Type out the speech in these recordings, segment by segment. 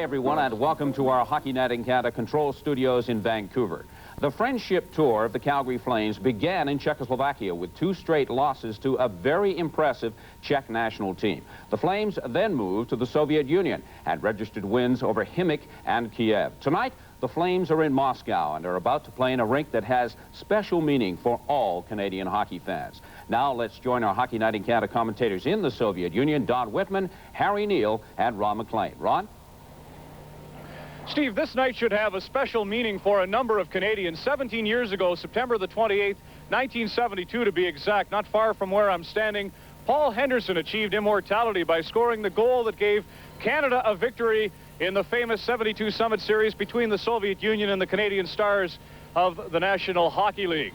everyone, and welcome to our Hockey Night in Canada control studios in Vancouver. The friendship tour of the Calgary Flames began in Czechoslovakia with 2 straight losses to a very impressive Czech national team. The Flames then moved to the Soviet Union and registered wins over Khimik and Kiev. Tonight, the Flames are in Moscow and are about to play in a rink that has special meaning for all Canadian hockey fans. Now let's join our Hockey Night in Canada commentators in the Soviet Union, Don Whitman, Harry Neal, and Ron McLean. Ron? Steve, this night should have a special meaning for a number of Canadians. 17 years ago, September the 28th, 1972 to be exact, not far from where I'm standing, Paul Henderson achieved immortality by scoring the goal that gave Canada a victory in the famous 72 Summit Series between the Soviet Union and the Canadian Stars of the National Hockey League.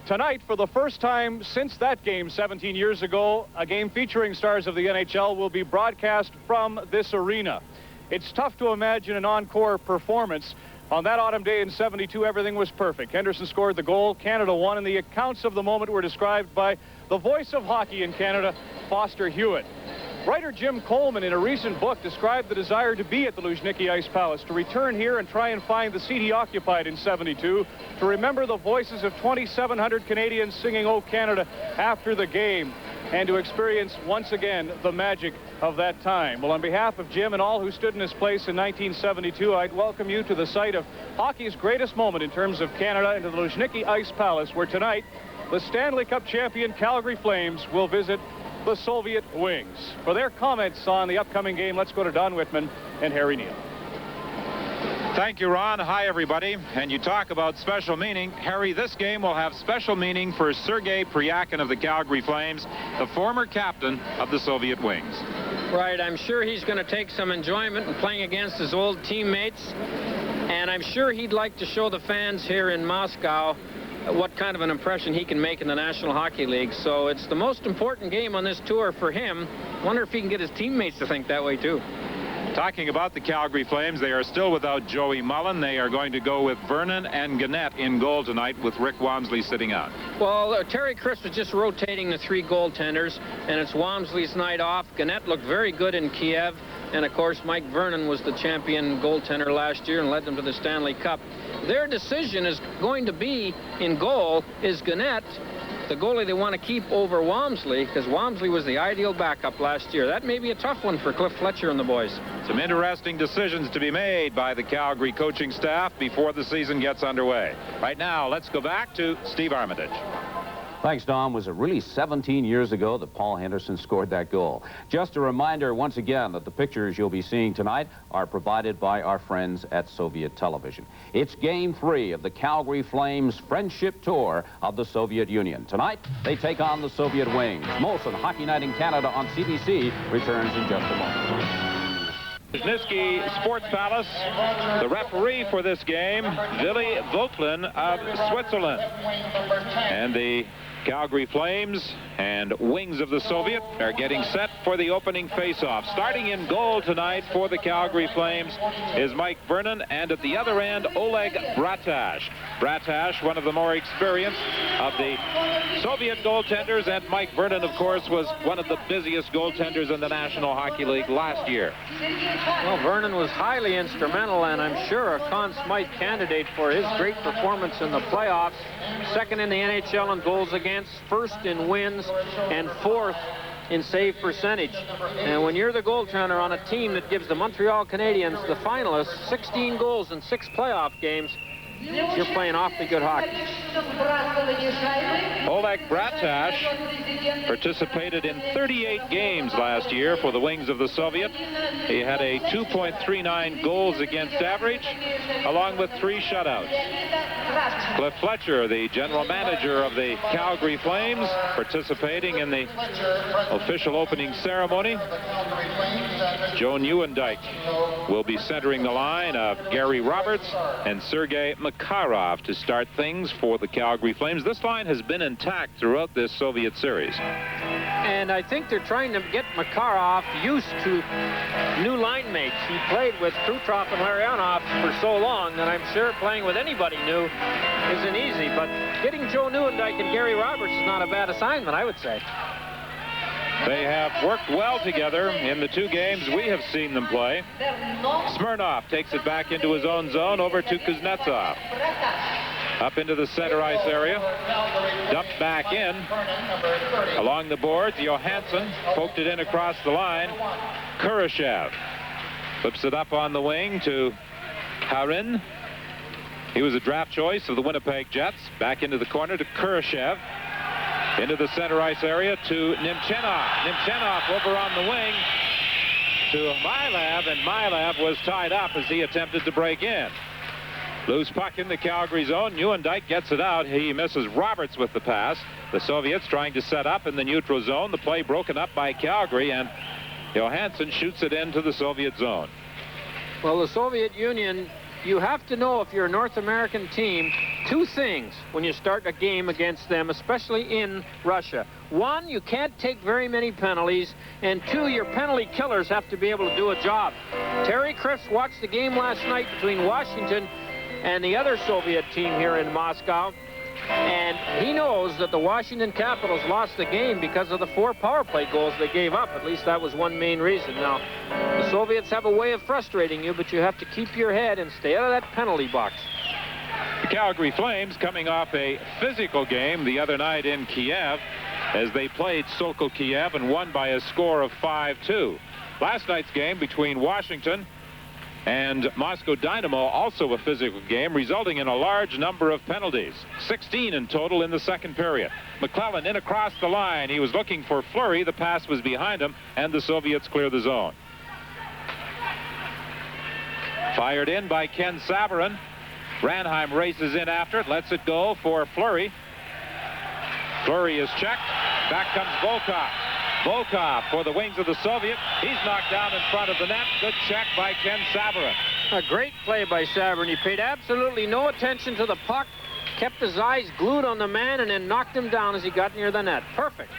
Tonight, for the first time since that game 17 years ago, a game featuring stars of the NHL will be broadcast from this arena. It's tough to imagine an encore performance. On that autumn day in 72, everything was perfect. Henderson scored the goal, Canada won, and the accounts of the moment were described by the voice of hockey in Canada, Foster Hewitt. Writer Jim Coleman, in a recent book, described the desire to be at the Luzhniki Ice Palace, to return here and try and find the seat he occupied in 72, to remember the voices of 2,700 Canadians singing "O Canada" after the game, and to experience once again the magic of that time. Well, on behalf of Jim and all who stood in his place in 1972, I'd welcome you to the site of hockey's greatest moment in terms of Canada, and to the Luzhniki Ice Palace, where tonight the Stanley Cup champion Calgary Flames will visit the Soviet Wings. For their comments on the upcoming game, let's go to Don Whitman and Harry Neal. Thank you, Ron. Hi, everybody. And you talk about special meaning. Harry, this game will have special meaning for Sergei Pryakin of the Calgary Flames, the former captain of the Soviet Wings. Right. I'm sure he's going to take some enjoyment in playing against his old teammates. And I'm sure he'd like to show the fans here in Moscow what kind of an impression he can make in the National Hockey League. So it's the most important game on this tour for him. Wonder if he can get his teammates to think that way, too. Talking about the Calgary Flames, they are still without Joey Mullen. They are going to go with Vernon and Gannett in goal tonight, with Rick Wamsley sitting out. Well, Terry Chris was just rotating the 3 goaltenders, and it's Wamsley's night off. Gannett looked very good in Kiev, and of course Mike Vernon was the champion goaltender last year and led them to the Stanley Cup. Their decision is going to be in goal is Gannett, the goalie they want to keep, over Wamsley, because Wamsley was the ideal backup last year. That may be a tough one for Cliff Fletcher and the boys. Some interesting decisions to be made by the Calgary coaching staff before the season gets underway. Right now, let's go back to Steve Armitage. Thanks, Don. Was it really 17 years ago that Paul Henderson scored that goal? Just a reminder once again that the pictures you'll be seeing tonight are provided by our friends at Soviet Television. It's Game 3 of the Calgary Flames Friendship Tour of the Soviet Union. Tonight, they take on the Soviet Wings. Molson Hockey Night in Canada on CBC returns in just a moment. Luzhniki Sports Palace. The referee for this game, Willy Voklin of Switzerland. And the Calgary Flames and Wings of the Soviet are getting set for the opening face-off. Starting in goal tonight for the Calgary Flames is Mike Vernon, and at the other end, Oleg Bratash. Bratash, one of the more experienced of the Soviet goaltenders, and Mike Vernon, of course, was one of the busiest goaltenders in the National Hockey League last year. Well, Vernon was highly instrumental, and I'm sure a Conn Smythe candidate for his great performance in the playoffs. Second in the NHL in goals against, first in wins, and 4th in save percentage. And when you're the goaltender on a team that gives the Montreal Canadiens, the finalists, 16 goals in 6 playoff games, you're playing awfully good hockey. Oleg Bratash participated in 38 games last year for the Wings of the Soviet. He had a 2.39 goals against average, along with 3 shutouts. Cliff Fletcher, the general manager of the Calgary Flames, participating in the official opening ceremony. Joe Nieuwendyk will be centering the line of Gary Roberts and Sergei Makarov to start things for the Calgary Flames. This line has been intact throughout this Soviet series. And I think they're trying to get Makarov used to new line mates. He played with Kutrov and Larionov for so long that I'm sure playing with anybody new isn't easy. But getting Joe Nieuwendyk and Gary Roberts is not a bad assignment, I would say. They have worked well together in the 2 games we have seen them play. Smirnov takes it back into his own zone, over to Kuznetsov. Up into the center ice area. Dumped back in. Along the boards, Johansson poked it in across the line. Kurashev flips it up on the wing to Harin. He was a draft choice of the Winnipeg Jets. Back into the corner to Kurashev. Into the center ice area to Nemchenov. Nemchenov over on the wing to Milev, and Milev was tied up as he attempted to break in. Loose puck in the Calgary zone. Nieuwendyk gets it out. He misses Roberts with the pass. The Soviets trying to set up in the neutral zone. The play broken up by Calgary, and Johansson shoots it into the Soviet zone. Well, the Soviet Union, you have to know, if you're a North American team, 2 things when you start a game against them, especially in Russia. 1, you can't take very many penalties, and 2, your penalty killers have to be able to do a job. Terry Crifts watched the game last night between Washington and the other Soviet team here in Moscow, and he knows that the Washington Capitals lost the game because of the 4 power play goals they gave up. At least that was one main reason. Now, the Soviets have a way of frustrating you, but you have to keep your head and stay out of that penalty box. The Calgary Flames coming off a physical game the other night in Kiev as they played Sokol Kiev and won by a score of 5-2. Last night's game between Washington and Moscow Dynamo, also a physical game, resulting in a large number of penalties. 16 in total in the second period. McClellan in across the line. He was looking for Fleury. The pass was behind him, and the Soviets clear the zone. Fired in by Ken Savarin. Ranheim races in after it, lets it go for Fleury. Fleury is checked. Back comes Volkov. Volkov for the wings of the Soviet. He's knocked down in front of the net. Good check by Ken Savarin. A great play by Savarin. He paid absolutely no attention to the puck, kept his eyes glued on the man, and then knocked him down as he got near the net. Perfect.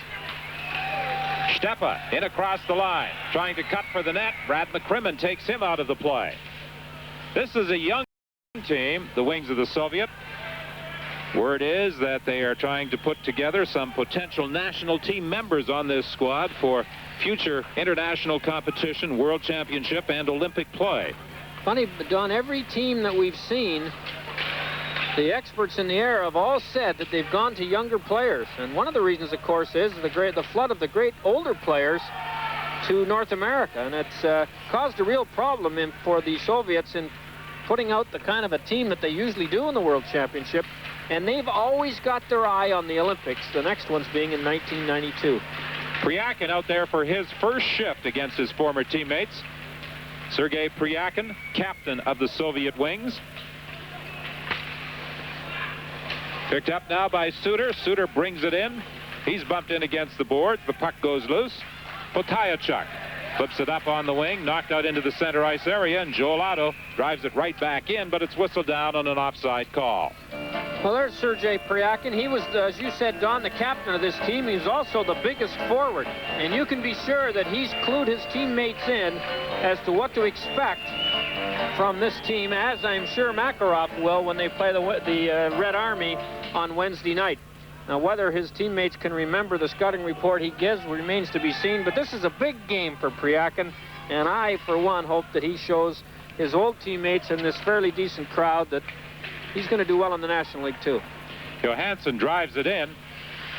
Stepa in across the line, trying to cut for the net. Brad McCrimmon takes him out of the play. This is a young team, the wings of the Soviet. Word is that they are trying to put together some potential national team members on this squad for future international competition, world championship, and Olympic play. Funny, but Don, every team that we've seen, the experts in the area have all said that they've gone to younger players. And one of the reasons, of course, is the flood of the great older players to North America. And it's caused a real problem for the Soviets in putting out the kind of a team that they usually do in the World Championship. And they've always got their eye on the Olympics, the next one's being in 1992. Pryakin out there for his first shift against his former teammates. Sergei Pryakin, captain of the Soviet wings. Picked up now by Suter. Suter brings it in. He's bumped in against the boards. The puck goes loose. Potayachuk flips it up on the wing, knocked out into the center ice area, and Joel Otto drives it right back in, but it's whistled down on an offside call. Well, there's Sergei Pryakin. He was, as you said, Don, the captain of this team. He's also the biggest forward. And you can be sure that he's clued his teammates in as to what to expect from this team, as I'm sure Makarov will when they play the Red Army on Wednesday night. Now, whether his teammates can remember the scouting report he gives remains to be seen, but this is a big game for Pryakin, and I, for one, hope that he shows his old teammates and this fairly decent crowd that he's going to do well in the National League, too. Johansson drives it in.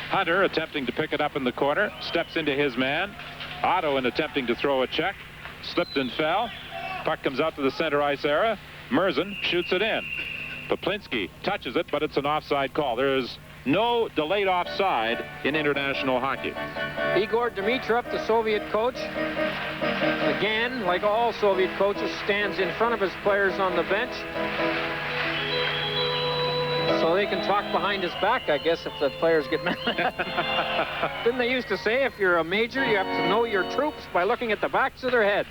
Hunter attempting to pick it up in the corner, steps into his man. Otto in attempting to throw a check, slipped and fell. Puck comes out to the center ice area. Merzen shoots it in. Poplinski touches it, but it's an offside call. There is no delayed offside in international hockey. Igor Dimitrov, the Soviet coach, again, like all Soviet coaches, stands in front of his players on the bench so they can talk behind his back, I guess, if the players get mad. Didn't they used to say, if you're a major, you have to know your troops by looking at the backs of their head?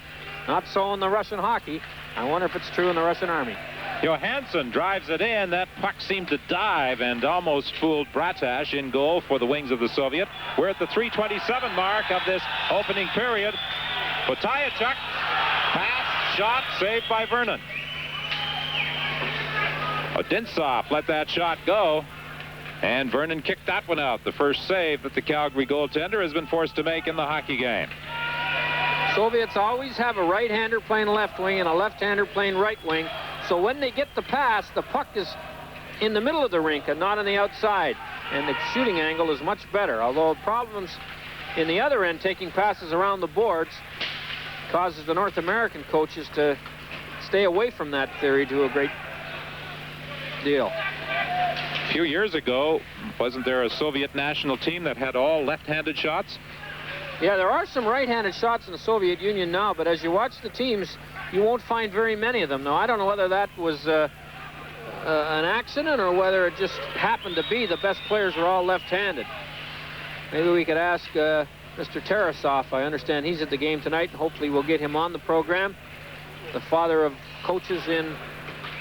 Not so in the Russian hockey. I wonder if it's true in the Russian Army. Johansson drives it in. That puck seemed to dive and almost fooled Bratash in goal for the wings of the Soviet. We're at the 3:27 mark of this opening period. Potayachuk, pass, shot, saved by Vernon. Odintsov let that shot go. And Vernon kicked that one out. The first save that the Calgary goaltender has been forced to make in the hockey game. Soviets always have a right-hander playing left wing and a left-hander playing right wing. So when they get the pass, the puck is in the middle of the rink and not on the outside. And the shooting angle is much better. Although problems in the other end, taking passes around the boards, causes the North American coaches to stay away from that theory to a great deal. A few years ago, wasn't there a Soviet national team that had all left-handed shots? Yeah, there are some right-handed shots in the Soviet Union now, but as you watch the teams, you won't find very many of them. Now, I don't know whether that was an accident or whether it just happened to be the best players were all left-handed. Maybe we could ask Mr. Tarasov. I understand he's at the game tonight, and hopefully we'll get him on the program. The father of coaches in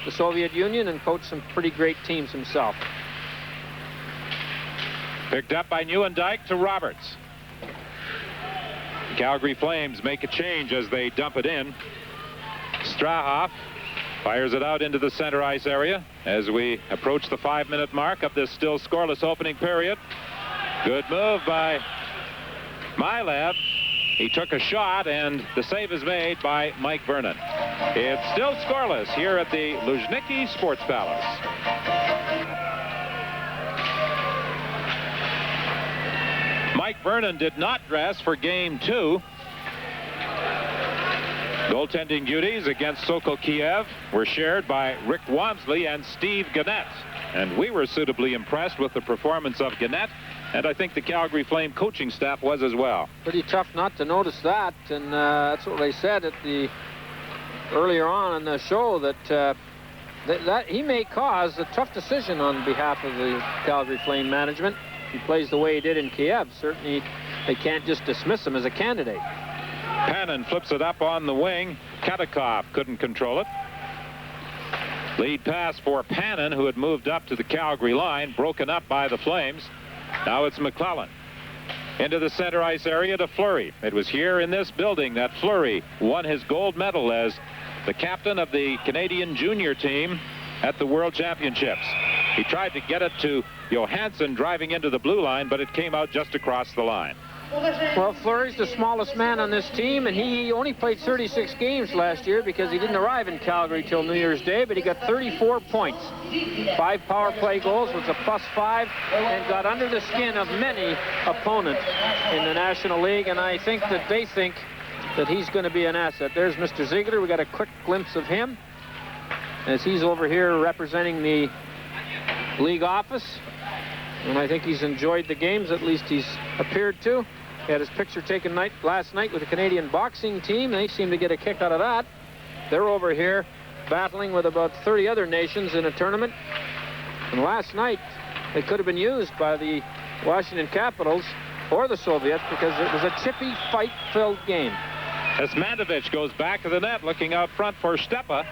the Soviet Union and coached some pretty great teams himself. Picked up by Nieuwendyk to Roberts. Calgary Flames make a change as they dump it in. Strahoff fires it out into the center ice area as we approach the 5-minute mark of this still scoreless opening period. Good move by Milev. He took a shot, and the save is made by Mike Vernon. It's still scoreless here at the Luzhniki Sports Palace. Mike Vernon did not dress for Game 2. Goaltending duties against Sokol Kiev were shared by Rick Wamsley and Steve Gannett. And we were suitably impressed with the performance of Gannett, and I think the Calgary Flame coaching staff was as well. Pretty tough not to notice that, and that's what they said at the earlier on in the show, that that he may cause a tough decision on behalf of the Calgary Flame management. He plays the way he did in Kiev. Certainly, they can't just dismiss him as a candidate. Panin flips it up on the wing. Katakov couldn't control it. Lead pass for Panin, who had moved up to the Calgary line, broken up by the Flames. Now it's McClellan. Into the center ice area to Fleury. It was here in this building that Fleury won his gold medal as the captain of the Canadian junior team at the World Championships. He tried to get it to Johansson driving into the blue line, but it came out just across the line. Well, Fleury's the smallest man on this team, and he only played 36 games last year because he didn't arrive in Calgary till New Year's Day, but he got 34 points. 5 power play goals, was a +5, and got under the skin of many opponents in the National League, and I think that they think that he's going to be an asset. There's Mr. Ziegler. We got a quick glimpse of him as he's over here representing the league office, and I think he's enjoyed the games, at least he's appeared to. He had his picture taken last night with the Canadian boxing team. They seem to get a kick out of that. They're over here battling with about 30 other nations in a tournament. And last night, they could have been used by the Washington Capitals or the Soviets because it was a chippy, fight-filled game. Esmantovich goes back to the net, looking out front for Stepa.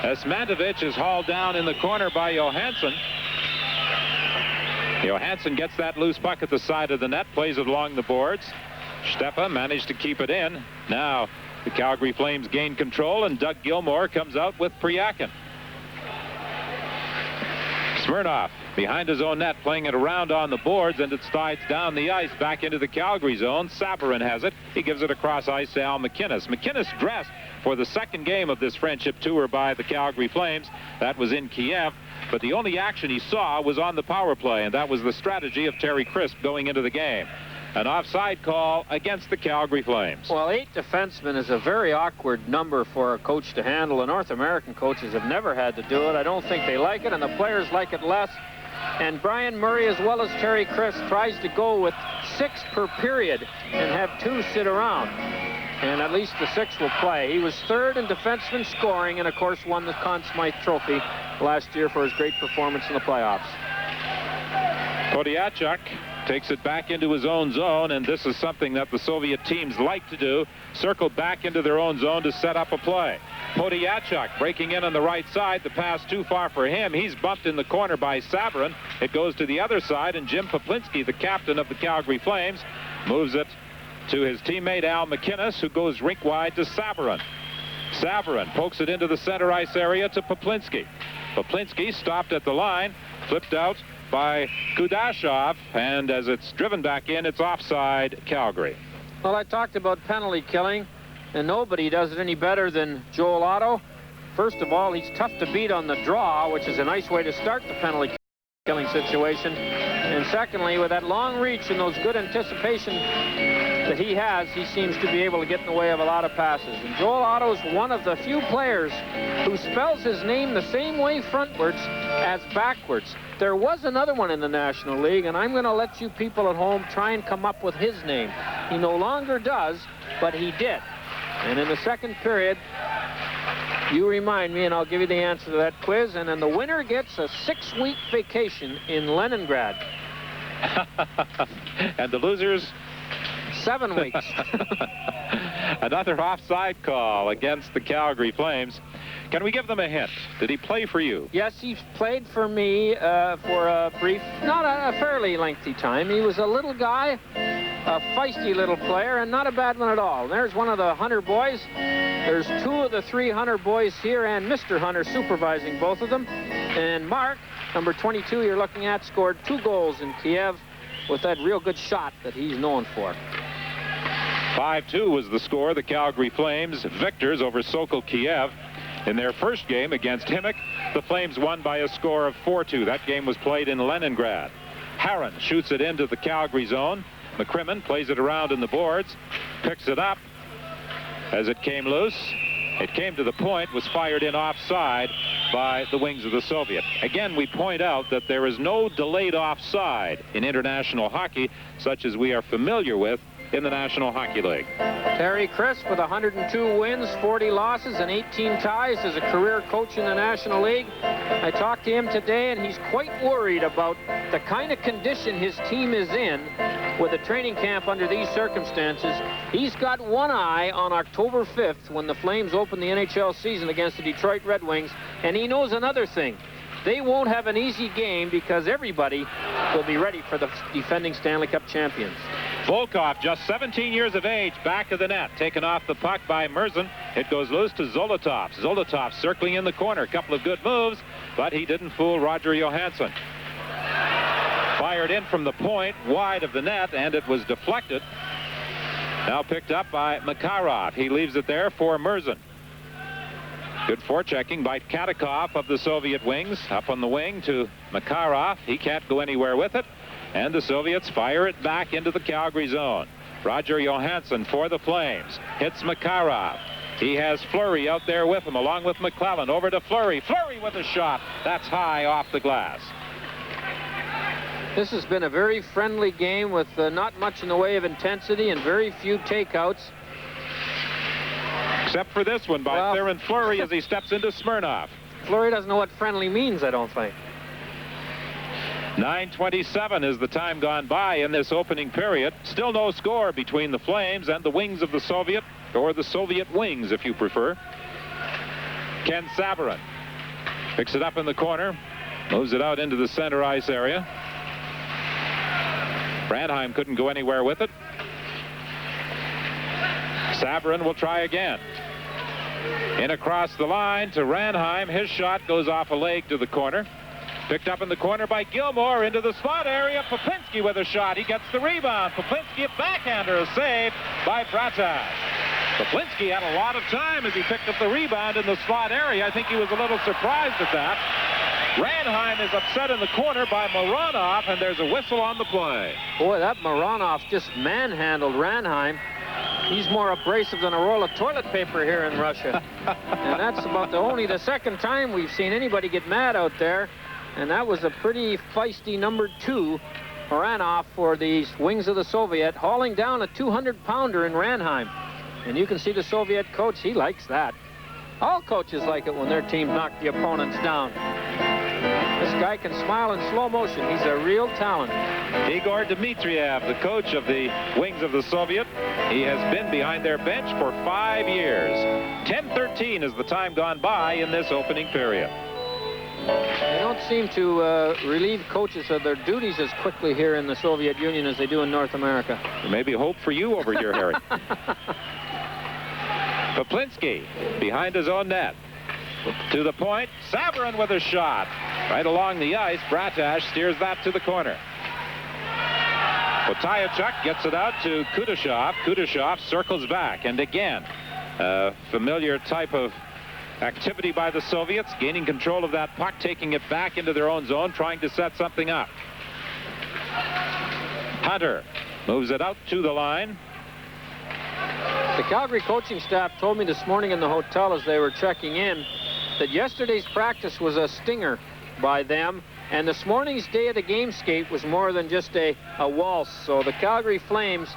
Esmantovich is hauled down in the corner by Johansson. Johansson gets that loose puck at the side of the net, plays it along the boards. Stepa managed to keep it in. Now the Calgary Flames gain control, and Doug Gilmour comes out with Priakin. Smirnoff behind his own net, playing it around on the boards, and it slides down the ice back into the Calgary zone. Sabarin has it. He gives it across ice to Al McInnes. McInnes dressed for the second game of this friendship tour by the Calgary Flames. That was in Kiev. But the only action he saw was on the power play, and that was the strategy of Terry Crisp going into the game. An offside call against the Calgary Flames. Well, 8 defensemen is a very awkward number for a coach to handle. The North American coaches have never had to do it. I don't think they like it, and the players like it less. And Brian Murray, as well as Terry Crisp, tries to go with 6 per period and have 2 sit around. And at least the 6 will play. He was 3rd in defenseman scoring, and of course won the Conn Smythe Trophy last year for his great performance in the playoffs. Podiachuk takes it back into his own zone, and this is something that the Soviet teams like to do, circle back into their own zone to set up a play. Podiachuk breaking in on the right side. The pass too far for him. He's bumped in the corner by Sabarin. It goes to the other side, and Jim Poplinski, the captain of the Calgary Flames, moves it to his teammate Al McInnes, who goes rink wide to Sabarin. Sabarin pokes it into the center ice area to Poplinski. Poplinski stopped at the line, flipped out by Kudashov, and as it's driven back in, it's offside Calgary. Well, I talked about penalty killing, and nobody does it any better than Joel Otto. First of all, he's tough to beat on the draw, which is a nice way to start the penalty killing situation. And secondly, with that long reach and those good anticipation that he has, he seems to be able to get in the way of a lot of passes. And Joel Otto's one of the few players who spells his name the same way frontwards as backwards. There was another one in the National League, and I'm going to let you people at home try and come up with his name. He no longer does, but he did. And in the second period, you remind me, and I'll give you the answer to that quiz, and then the winner gets a 6-week vacation in Leningrad. And the losers? 7 weeks. Another offside call against the Calgary Flames. Can we give them a hint? Did he play for you? Yes, he played for me for a brief, not a fairly lengthy time. He was a little guy, a feisty little player, and not a bad one at all. There's one of the Hunter boys. There's 2 of the 3 Hunter boys here, and Mr. Hunter supervising both of them. And Mark, number 22 you're looking at, scored 2 goals in Kiev with that real good shot that he's known for. 5-2 was the score. The Calgary Flames victors over Sokol Kiev. In their first game against Himik, the Flames won by a score of 4-2. That game was played in Leningrad. Haran shoots it into the Calgary zone. McCrimmon plays it around in the boards, picks it up as it came loose. It came to the point, was fired in offside by the wings of the Soviet. Again, we point out that there is no delayed offside in international hockey, such as we are familiar with in the National Hockey League. Terry Crisp with 102 wins, 40 losses, and 18 ties as a career coach in the National League. I talked to him today, and he's quite worried about the kind of condition his team is in with a training camp under these circumstances. He's got one eye on October 5th when the Flames open the NHL season against the Detroit Red Wings, and he knows another thing. They won't have an easy game because everybody will be ready for the defending Stanley Cup champions. Volkov, just 17 years of age, back of the net, taken off the puck by Merzin. It goes loose to Zolotov. Zolotov circling in the corner. A couple of good moves, but he didn't fool Roger Johansson. Fired in from the point, wide of the net, and it was deflected. Now picked up by Makarov. He leaves it there for Merzin. Good forechecking by Katakov of the Soviet wings. Up on the wing to Makarov. He can't go anywhere with it. And the Soviets fire it back into the Calgary zone. Roger Johansson for the Flames. Hits Makarov. He has Fleury out there with him, along with McClellan. Over to Fleury. Fleury with a shot. That's high off the glass. This has been a very friendly game with not much in the way of intensity and very few takeouts. Except for this one by Theron Fleury as he steps into Smirnov. Fleury doesn't know what friendly means, I don't think. 9:27 is the time gone by in this opening period. Still no score between the Flames and the wings of the Soviet, or the Soviet wings, if you prefer. Ken Sabarin picks it up in the corner, moves it out into the center ice area. Ranheim couldn't go anywhere with it. Sabarin will try again. In across the line to Ranheim. His shot goes off a leg to the corner. Picked up in the corner by Gilmore into the slot area. Popinski with a shot. He gets the rebound. Popinski, a backhander, a save by Bratas. Popinski had a lot of time as he picked up the rebound in the slot area. I think he was a little surprised at that. Ranheim is upset in the corner by Moronov, and there's a whistle on the play. Boy, that Moronov just manhandled Ranheim. He's more abrasive than a roll of toilet paper here in Russia. And that's about only the second time we've seen anybody get mad out there. And that was a pretty feisty number 2, Moronov, for the wings of the Soviet, hauling down a 200-pounder in Ranheim. And you can see the Soviet coach, he likes that. All coaches like it when their team knock the opponents down. This guy can smile in slow motion. He's a real talent. Igor Dmitriev, the coach of the wings of the Soviet. He has been behind their bench for 5 years. 10:13 is the time gone by in this opening period. They don't seem to relieve coaches of their duties as quickly here in the Soviet Union as they do in North America. Maybe hope for you over here, Harry. Poplinski behind his own net. To the point. Sabarin with a shot. Right along the ice, Bratash steers that to the corner. Potayachuk gets it out to Kudashov. Kudashov circles back, and again, a familiar type of activity by the Soviets, gaining control of that puck, taking it back into their own zone, trying to set something up. Hunter moves it out to the line. The Calgary coaching staff told me this morning in the hotel as they were checking in that yesterday's practice was a stinger by them, and this morning's day of the game skate was more than just a waltz. So the Calgary Flames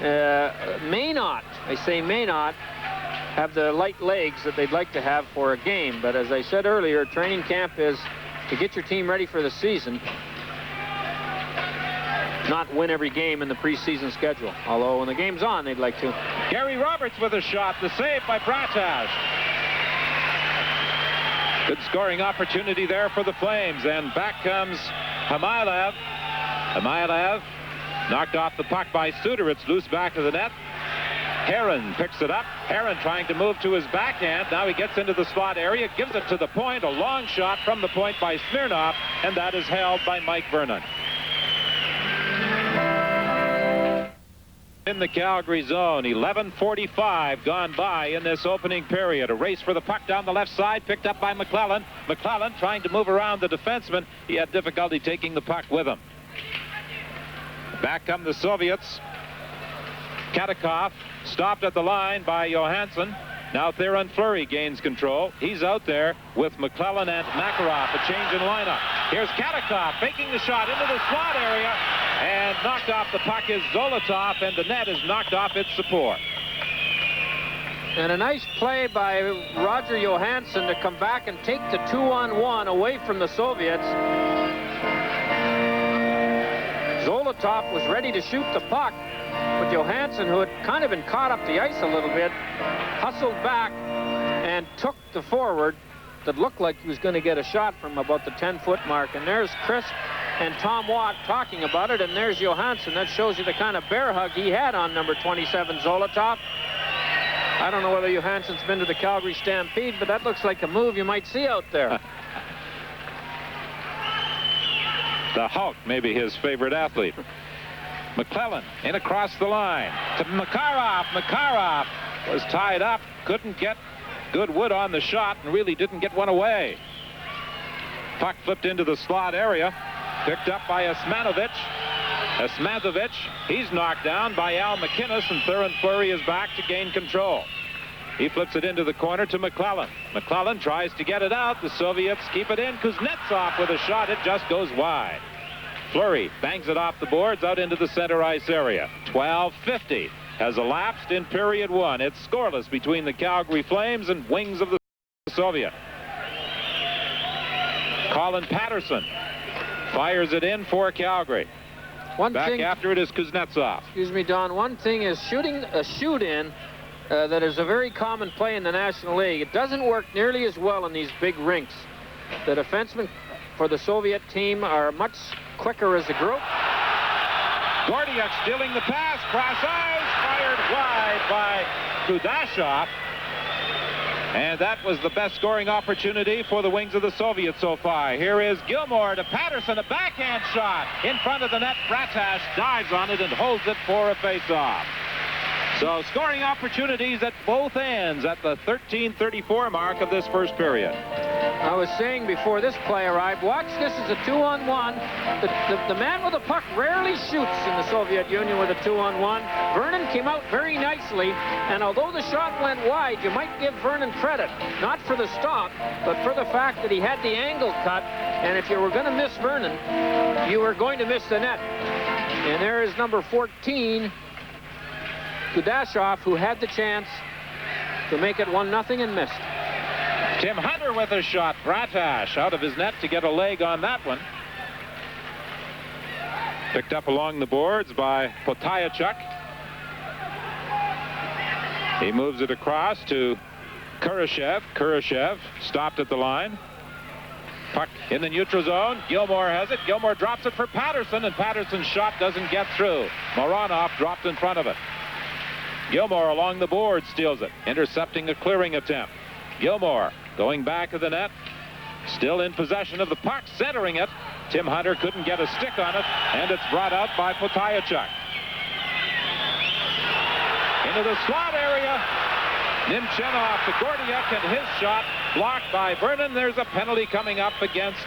may not, I say may not, have the light legs that they'd like to have for a game. But as I said earlier, training camp is to get your team ready for the season, not win every game in the preseason schedule. Although when the game's on, they'd like to. Gary Roberts with a shot, the save by Bratash. Good scoring opportunity there for the Flames, and back comes Hamailev. Hamailev knocked off the puck by Suter. It's loose back of the net. Heron picks it up. Heron trying to move to his backhand. Now he gets into the slot area, gives it to the point. A long shot from the point by Smirnov, and that is held by Mike Vernon. In the Calgary zone, 11:45 gone by in this opening period. A race for the puck down the left side, picked up by McClellan. McClellan trying to move around the defenseman. He had difficulty taking the puck with him. Back come the Soviets. Katakov stopped at the line by Johansson. Now Theron Fleury gains control. He's out there with McClellan and Makarov. A change in lineup. Here's Katakov faking the shot into the slot area, and knocked off the puck is Zolotov, and the net is knocked off its support. And a nice play by Roger Johansson to come back and take the 2-on-1 away from the Soviets. Zolotov was ready to shoot the puck, but Johansson, who had kind of been caught up the ice a little bit, hustled back and took the forward that looked like he was going to get a shot from about the 10-foot mark. And there's Chris and Tom Watt talking about it, and there's Johansson. That shows you the kind of bear hug he had on number 27, Zolotov. I don't know whether Johansson's been to the Calgary Stampede, but that looks like a move you might see out there. The Hulk, maybe his favorite athlete. McClellan in across the line to Makarov. Makarov was tied up, couldn't get good wood on the shot, and really didn't get one away. Puck flipped into the slot area, picked up by Asmanovic. Asmanovic, he's knocked down by Al McInnes, and Theron Fleury is back to gain control. He flips it into the corner to McClellan. McClellan tries to get it out. The Soviets keep it in. Kuznetsov with a shot. It just goes wide. Fleury bangs it off the boards out into the center ice area. 12:50 has elapsed in period one. It's scoreless between the Calgary Flames and wings of the Soviet. Colin Patterson fires it in for Calgary. Back after it is Kuznetsov. Excuse me, Don. One thing is shooting a shoot-in that is a very common play in the National League. It doesn't work nearly as well in these big rinks. The defensemen for the Soviet team are much quicker as a group. Gordiuk stealing the pass, cross eyes, fired wide by Kudashov. And that was the best scoring opportunity for the wings of the Soviets so far. Here is Gilmore to Patterson, a backhand shot in front of the net. Bratash dives on it and holds it for a face-off. So scoring opportunities at both ends at the 13:34 mark of this first period. I was saying before this play arrived, watch this as a 2-on-1. The man with the puck rarely shoots in the Soviet Union with a 2-on-1. Vernon came out very nicely, and although the shot went wide, you might give Vernon credit, not for the stop, but for the fact that he had the angle cut, and if you were going to miss Vernon, you were going to miss the net. And there is number 14, Kudashov, who had the chance to make it 1-0 and missed. Tim Hunter with a shot. Bratash out of his net to get a leg on that one. Picked up along the boards by Potayachuk. He moves it across to Kurashev. Kurashev stopped at the line. Puck in the neutral zone. Gilmore has it. Gilmore drops it for Patterson, and Patterson's shot doesn't get through. Moronov dropped in front of it. Gilmore along the board steals it, intercepting a clearing attempt. Gilmore going back of the net. still in possession of the puck, centering it. Tim Hunter couldn't get a stick on it, and it's brought out by Potayachuk. Into the slot area. Nimchenov to Gordiuk, and his shot blocked by Vernon. There's a penalty coming up against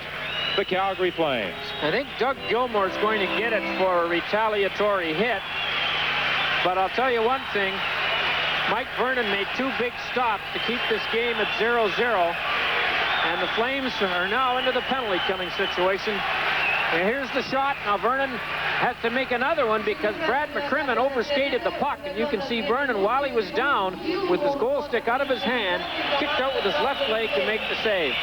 the Calgary Flames. I think Doug Gilmour is going to get it for a retaliatory hit. But I'll tell you one thing. Mike Vernon made 2 big stops to keep this game at 0-0. And the Flames are now into the penalty killing situation. And here's the shot. Now Vernon has to make another one because Brad McCrimmon overskated the puck. And you can see Vernon, while he was down with his goal stick out of his hand, kicked out with his left leg to make the save.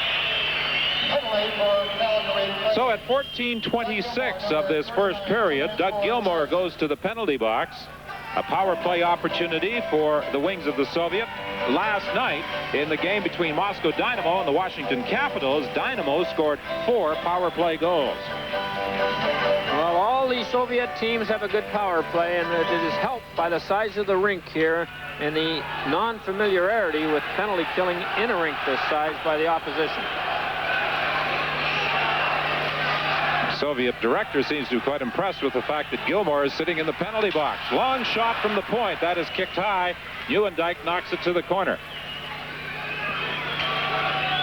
So at 14:26 of this first period, Doug Gilmour goes to the penalty box. A power play opportunity for the Wings of the Soviet. Last night, in the game between Moscow Dynamo and the Washington Capitals, Dynamo scored 4 power play goals. Well, all these Soviet teams have a good power play, and it is helped by the size of the rink here and the non-familiarity with penalty killing in a rink this size by the opposition. Soviet director seems to be quite impressed with the fact that Gilmour is sitting in the penalty box. Long shot from the point. That is kicked high. Nieuwendyk knocks it to the corner.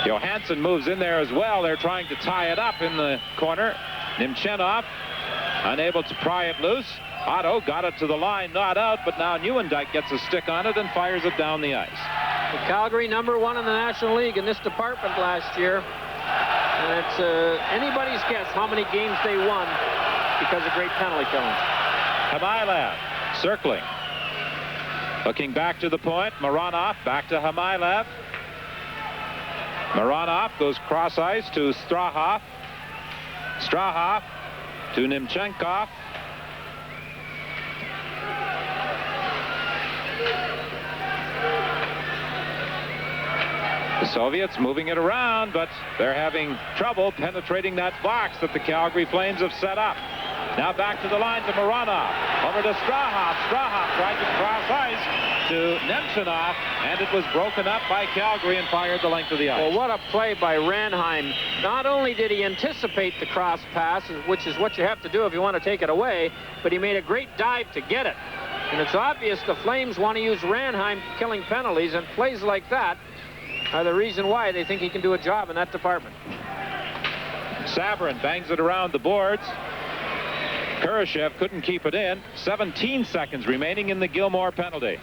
Johansson moves in there as well. They're trying to tie it up in the corner. Nimchenov unable to pry it loose. Otto got it to the line, not out, but now Nieuwendyk gets a stick on it and fires it down the ice. The Calgary #1 in the National League in this department last year. And it's anybody's guess how many games they won because of great penalty killing. Hamailev circling. Looking back to the point. Mironov back to Hamailev. Mironov goes cross ice to Strahov. Strahov to Nimchenkov. The Soviets moving it around, but they're having trouble penetrating that box that the Calgary Flames have set up. Now back to the line to Mironov. Over to Strahov. Strahov tried to cross ice to Nemchenov, and it was broken up by Calgary and fired the length of the ice. Well, what a play by Ranheim. Not only did he anticipate the cross pass, which is what you have to do if you want to take it away, but he made a great dive to get it. And it's obvious the Flames want to use Ranheim killing penalties, and plays like that are the reason why they think he can do a job in that department. Savarin bangs it around the boards. Kurashev couldn't keep it in. 17 seconds remaining in the Gilmour penalty.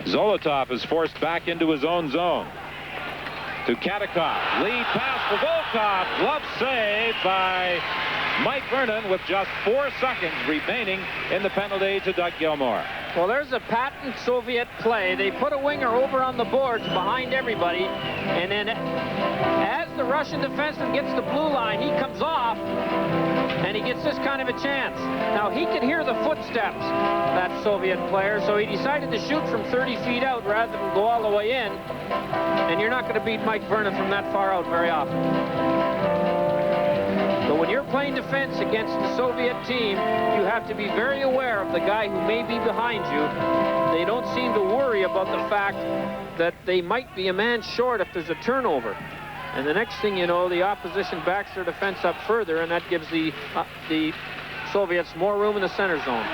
Zolotov is forced back into his own zone. To Katakov. Lead pass for Volkov. Glove save by Mike Vernon with just 4 seconds remaining in the penalty to Doug Gilmour. Well, there's a patent Soviet play. They put a winger over on the boards behind everybody, and then as the Russian defenseman gets the blue line, he comes off, and he gets this kind of a chance. Now, he could hear the footsteps, that Soviet player, so he decided to shoot from 30 feet out rather than go all the way in, and you're not going to beat Mike Vernon from that far out very often. But when you're playing defense against the Soviet team, you have to be very aware of the guy who may be behind you. They don't seem to worry about the fact that they might be a man short if there's a turnover. And the next thing you know, the opposition backs their defense up further, and that gives the Soviets more room in the center zone.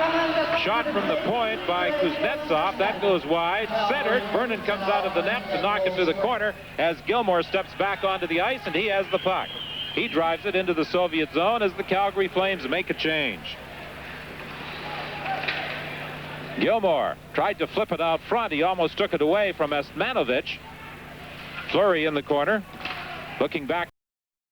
Shot from the point by Kuznetsov. That goes wide. Centered. Vernon comes out of the net to knock it to the corner as Gilmour steps back onto the ice, and he has the puck. He drives it into the Soviet zone as the Calgary Flames make a change. Gilmour tried to flip it out front. He almost took it away from Estmanovich. Fleury in the corner. Looking back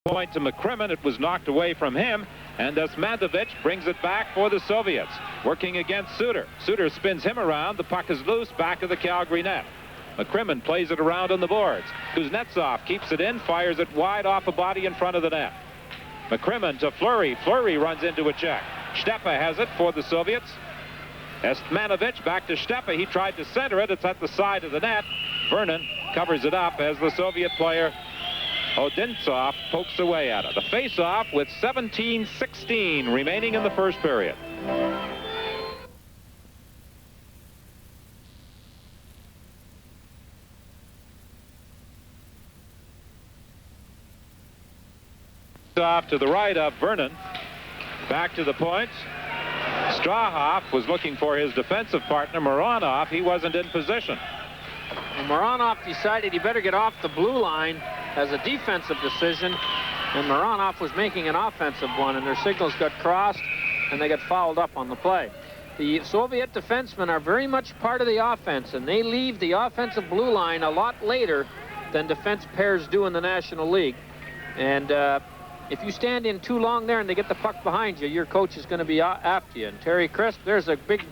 point to McCrimmon. It was knocked away from him. And Estmanovich brings it back for the Soviets. Working against Suter. Suter spins him around. The puck is loose back of the Calgary net. McCrimmon plays it around on the boards. Kuznetsov keeps it in, fires it wide off a body in front of the net. McCrimmon to Fleury. Fleury runs into a check. Steppe has it for the Soviets. Estmanovich back to Steppe. He tried to center it. It's at the side of the net. Vernon covers it up as the Soviet player Odintsov pokes away at it. The face-off with 17-16 remaining in the first period. Off to the right of Vernon. Back to the points. Strahoff was looking for his defensive partner, Moronov. He wasn't in position. And Moronov decided he better get off the blue line as a defensive decision, and Moronov was making an offensive one, and their signals got crossed, and they got fouled up on the play. The Soviet defensemen are very much part of the offense, and they leave the offensive blue line a lot later than defense pairs do in the National League. And if you stand in too long there and they get the puck behind you, your coach is going to be after you. And Terry Crisp, there's a big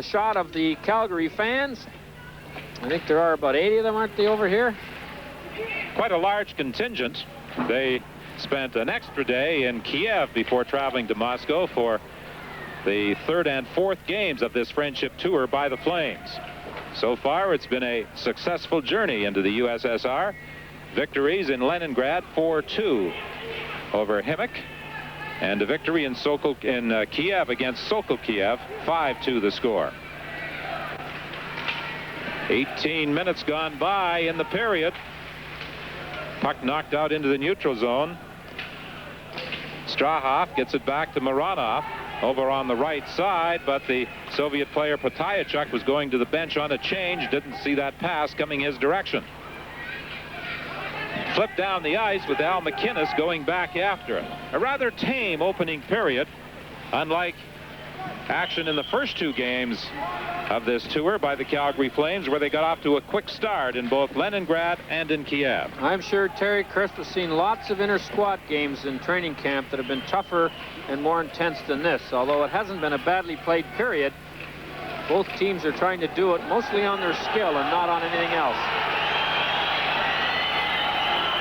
shot of the Calgary fans. I think there are about 80 of them, aren't they, over here? Quite a large contingent. They spent an extra day in Kiev before traveling to Moscow for the third and fourth games of this friendship tour by the Flames. So far, it's been a successful journey into the USSR. Victories in Leningrad 4-2 over Himik, and a victory in Kiev against Sokol Kiev, 5-2 the score. 18 minutes gone by in the period. Puck knocked out into the neutral zone. Strahoff gets it back to Moronov over on the right side, but the Soviet player Potayachuk was going to the bench on a change. Didn't see that pass coming his direction. Flipped down the ice with Al McInnes going back after it. A rather tame opening period, unlike action in the first two games of this tour by the Calgary Flames, where they got off to a quick start in both Leningrad and in Kiev. I'm sure Terry Crisp has seen lots of inter-squad games in training camp that have been tougher and more intense than this. Although it hasn't been a badly played period, both teams are trying to do it mostly on their skill and not on anything else.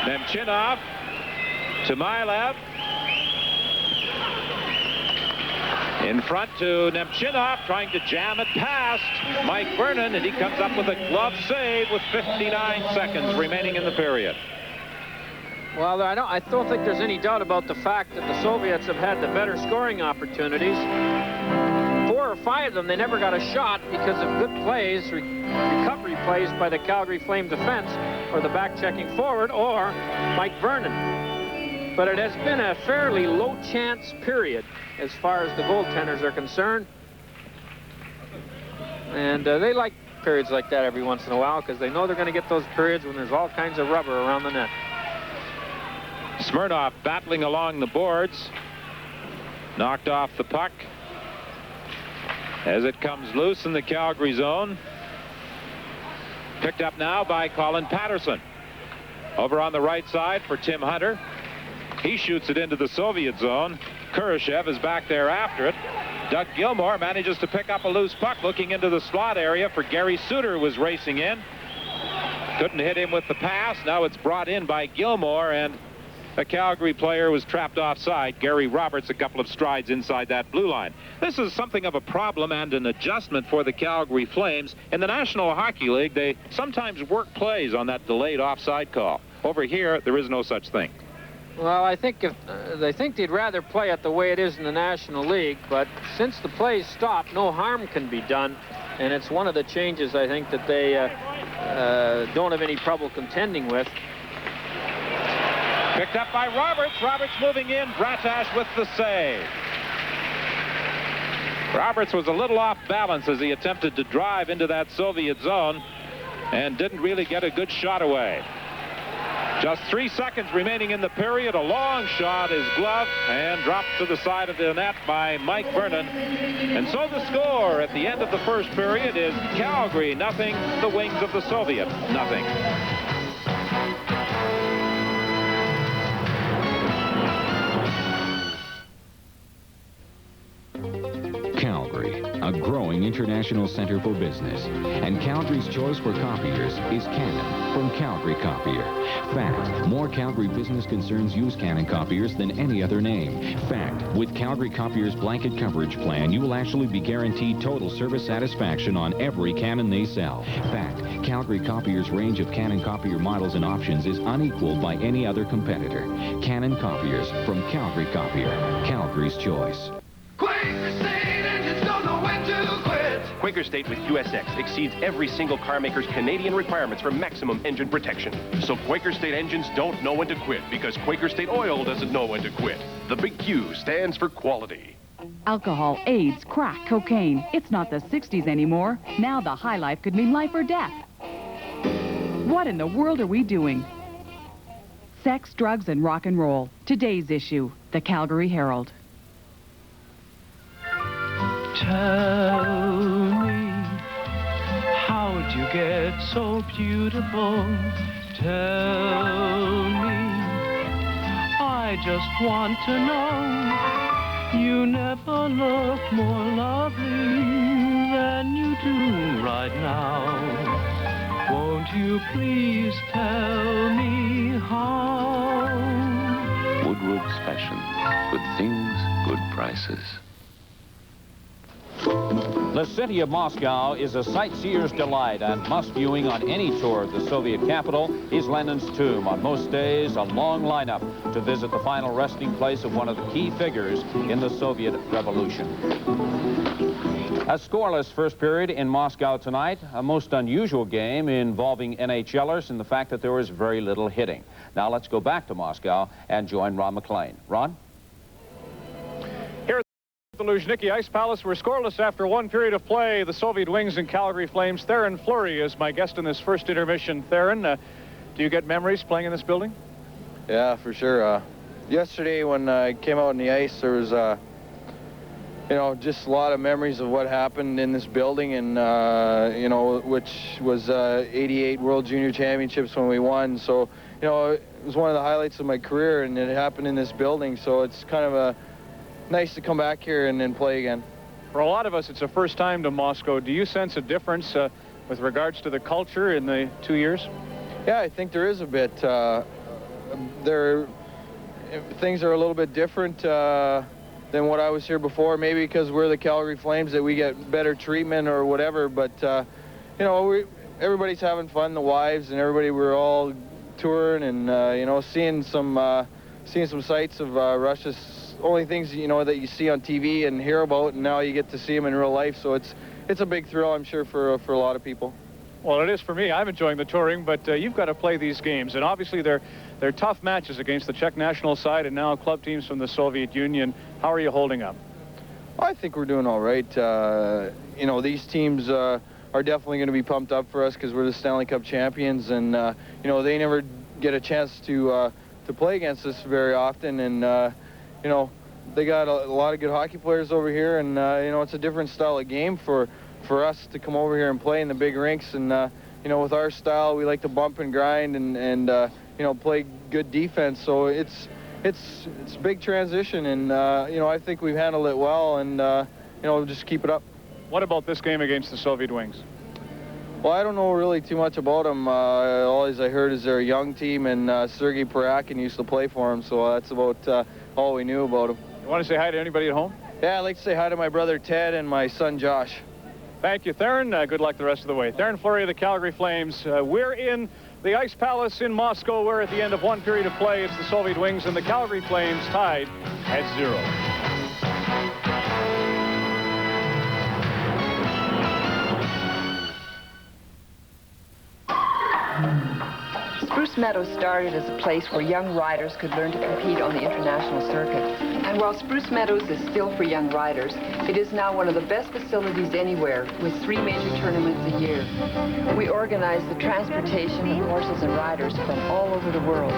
Nemchinov to Milev. In front to Nemchinov, trying to jam it past Mike Vernon, and he comes up with a glove save with 59 seconds remaining in the period. Well, I don't think there's any doubt about the fact that the Soviets have had the better scoring opportunities. 4 or 5 of them, they never got a shot because of good plays, recovery plays by the Calgary Flame defense, or the back-checking forward, or Mike Vernon. But it has been a fairly low-chance period as far as the goaltenders are concerned. And they like periods like that every once in a while because they know they're going to get those periods when there's all kinds of rubber around the net. Smirnov battling along the boards. Knocked off the puck as it comes loose in the Calgary zone. Picked up now by Colin Patterson. Over on the right side for Tim Hunter. He shoots it into the Soviet zone. Kurashev is back there after it. Doug Gilmour manages to pick up a loose puck looking into the slot area for Gary Suter, who was racing in. Couldn't hit him with the pass. Now it's brought in by Gilmour, and a Calgary player was trapped offside. Gary Roberts a couple of strides inside that blue line. This is something of a problem and an adjustment for the Calgary Flames. In the National Hockey League, they sometimes work plays on that delayed offside call. Over here, there is no such thing. Well, I think if they think they'd rather play it the way it is in the National League, but since the plays stop, no harm can be done, and it's one of the changes I think that they don't have any trouble contending with. Picked up by Roberts. Roberts moving in. Bratash with the save. Roberts was a little off balance as he attempted to drive into that Soviet zone and didn't really get a good shot away. Just 3 seconds remaining in the period. A long shot is gloved and dropped to the side of the net by Mike Vernon. And so the score at the end of the first period is Calgary nothing, the Wings of the Soviet nothing. Calgary, a growing international center for business. And Calgary's choice for copiers is Canon from Calgary Copier. Fact, more Calgary business concerns use Canon copiers than any other name. Fact, with Calgary Copier's blanket coverage plan, you will actually be guaranteed total service satisfaction on every Canon they sell. Fact, Calgary Copier's range of Canon copier models and options is unequaled by any other competitor. Canon Copiers from Calgary Copier, Calgary's choice. Quick, Crusade engines don't know when to quit. Quaker State with QSX exceeds every single car maker's Canadian requirements for maximum engine protection. So Quaker State engines don't know when to quit because Quaker State oil doesn't know when to quit. The big Q stands for quality. Alcohol, AIDS, crack, cocaine. It's not the 60s anymore. Now the high life could mean life or death. What in the world are we doing? Sex, drugs, and rock and roll. Today's issue, the Calgary Herald. Tell me, how'd you get so beautiful? Tell me, I just want to know. You never look more lovely than you do right now. Won't you please tell me how? Woodward's Fashion. Good things, good prices. The city of Moscow is a sightseer's delight, and must-viewing on any tour of the Soviet capital is Lenin's tomb. On most days, a long lineup to visit the final resting place of one of the key figures in the Soviet Revolution. A scoreless first period in Moscow tonight, a most unusual game involving NHLers in the fact that there was very little hitting. Now let's go back to Moscow and join Ron McLean. Ron? The Luzhniki Ice Palace were scoreless after one period of play. The Soviet Wings and Calgary Flames. Theron Fleury is my guest in this first intermission. Theron, do you get memories playing in this building? Yeah, for sure. Yesterday when I came out on the ice, there was, you know, just a lot of memories of what happened in this building, and, you know, which was 88 World Junior Championships when we won. So, you know, it was one of the highlights of my career, and it happened in this building. So it's kind of nice to come back here and then play again. For a lot of us, it's a first time to Moscow. Do you sense a difference with regards to the culture in the 2 years? Yeah, I think there is a bit. Things are a little bit different than what I was here before. Maybe because we're the Calgary Flames that we get better treatment or whatever. But you know, everybody's having fun. The wives and everybody. We're all touring and you know, seeing some sights of Russia's. Only things, you know, that you see on TV and hear about, and now you get to see them in real life. So it's a big thrill, I'm sure, for a lot of people. Well, it is for me. I'm enjoying the touring, but you've got to play these games, and obviously they're tough matches against the Czech national side and now club teams from the Soviet Union. How are you holding up? I think we're doing all right. You know, these teams are definitely going to be pumped up for us because we're the Stanley Cup champions, and you know, they never get a chance to play against us very often, and you know, they got a lot of good hockey players over here, and you know, it's a different style of game for us to come over here and play in the big rinks. And you know, with our style, we like to bump and grind and you know, play good defense. So it's a big transition, and you know, I think we've handled it well, and you know, just keep it up. What about this game against the Soviet Wings? Well, I don't know really too much about them. All I heard is they're a young team, and Sergei Parakin used to play for them, so that's about all we knew about them. You want to say hi to anybody at home? Yeah, I'd like to say hi to my brother Ted and my son Josh. Thank you, Theron. Good luck the rest of the way. Theron Fleury of the Calgary Flames. We're in the Ice Palace in Moscow. We're at the end of one period of play. It's the Soviet Wings and the Calgary Flames tied at 0. Spruce Meadows started as a place where young riders could learn to compete on the international circuit. And while Spruce Meadows is still for young riders, it is now one of the best facilities anywhere, with 3 major tournaments a year. We organize the transportation of horses and riders from all over the world.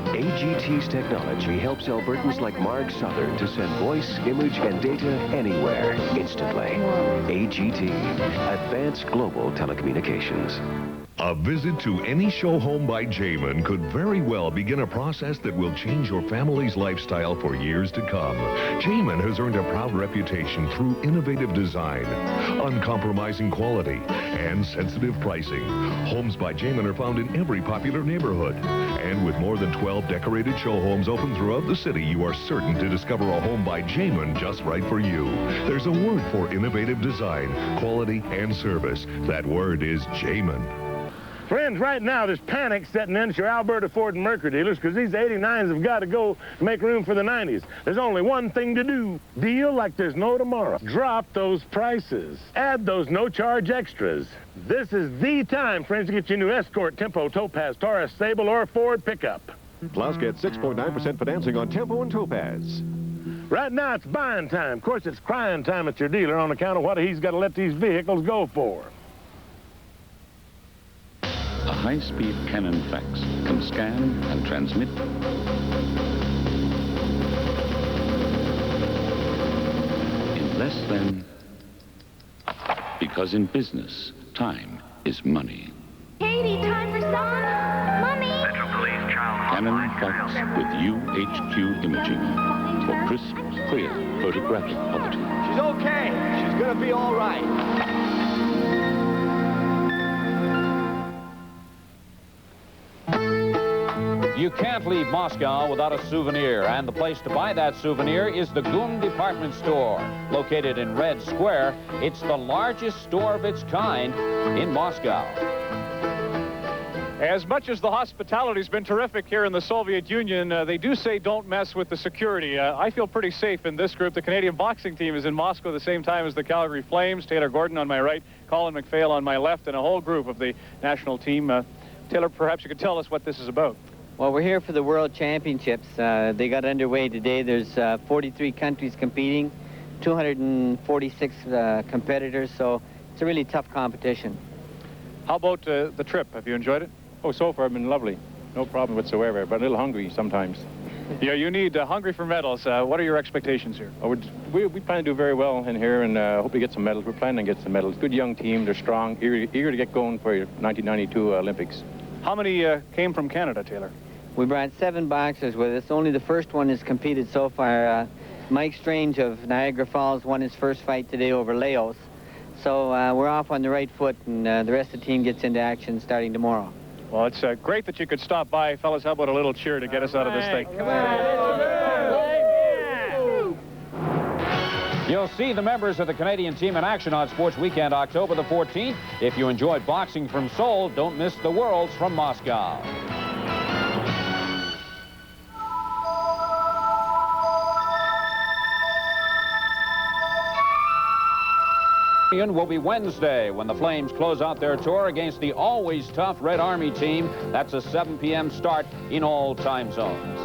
AGT's technology helps Albertans like Marg Southern to send voice, image, and data anywhere, instantly. AGT, Advanced Global Telecommunications. A visit to any show home by Jamin could very well begin a process that will change your family's lifestyle for years to come. Jamin has earned a proud reputation through innovative design, uncompromising quality, and sensitive pricing. Homes by Jamin are found in every popular neighborhood. And with more than 12 decorated show homes open throughout the city, you are certain to discover a home by Jamin just right for you. There's a word for innovative design, quality, and service. That word is Jamin. Friends, right now there's panic setting in at your Alberta Ford and Mercury dealers because these 89s have got to go to make room for the 90s. There's only one thing to do. Deal like there's no tomorrow. Drop those prices. Add those no-charge extras. This is the time, friends, to get your new Escort, Tempo, Topaz, Taurus, Sable, or Ford pickup. Plus, get 6.9% financing on Tempo and Topaz. Right now, it's buying time. Of course, it's crying time at your dealer on account of what he's got to let these vehicles go for. A high-speed Canon fax can scan and transmit in less than... Because in business, time is money. Katie, time for some money. Metro Police, Canon fax with UHQ imaging for crisp, clear photographic quality. She's okay. She's gonna be all right. You can't leave Moscow without a souvenir, and the place to buy that souvenir is the GUM department store. Located in Red Square, it's the largest store of its kind in Moscow. As much as the hospitality's been terrific here in the Soviet Union, they do say don't mess with the security. I feel pretty safe in this group. The Canadian boxing team is in Moscow the same time as the Calgary Flames. Taylor Gordon on my right, Colin McPhail on my left, and a whole group of the national team. Taylor, perhaps you could tell us what this is about. Well, we're here for the World Championships. They got underway today. There's 43 countries competing, 246 competitors, so it's a really tough competition. How about the trip? Have you enjoyed it? Oh, so far, it's been lovely. No problem whatsoever, but a little hungry sometimes. Yeah, you need hungry for medals. What are your expectations here? Oh, we plan to do very well in here, and hope we get some medals. We're planning to get some medals. Good young team. They're strong, eager to get going for 1992 Olympics. How many came from Canada, Taylor? We brought 7 boxers with us. Only the first one has competed so far. Mike Strange of Niagara Falls won his first fight today over Laos. So we're off on the right foot, and the rest of the team gets into action starting tomorrow. Well, it's great that you could stop by. Fellas, how about a little cheer to get us out of this thing? Come on. You'll see the members of the Canadian team in action on Sports Weekend, October the 14th. If you enjoyed boxing from Seoul, don't miss the Worlds from Moscow. Will be Wednesday when the Flames close out their tour against the always tough Red Army team. That's a 7 p.m. start in all time zones.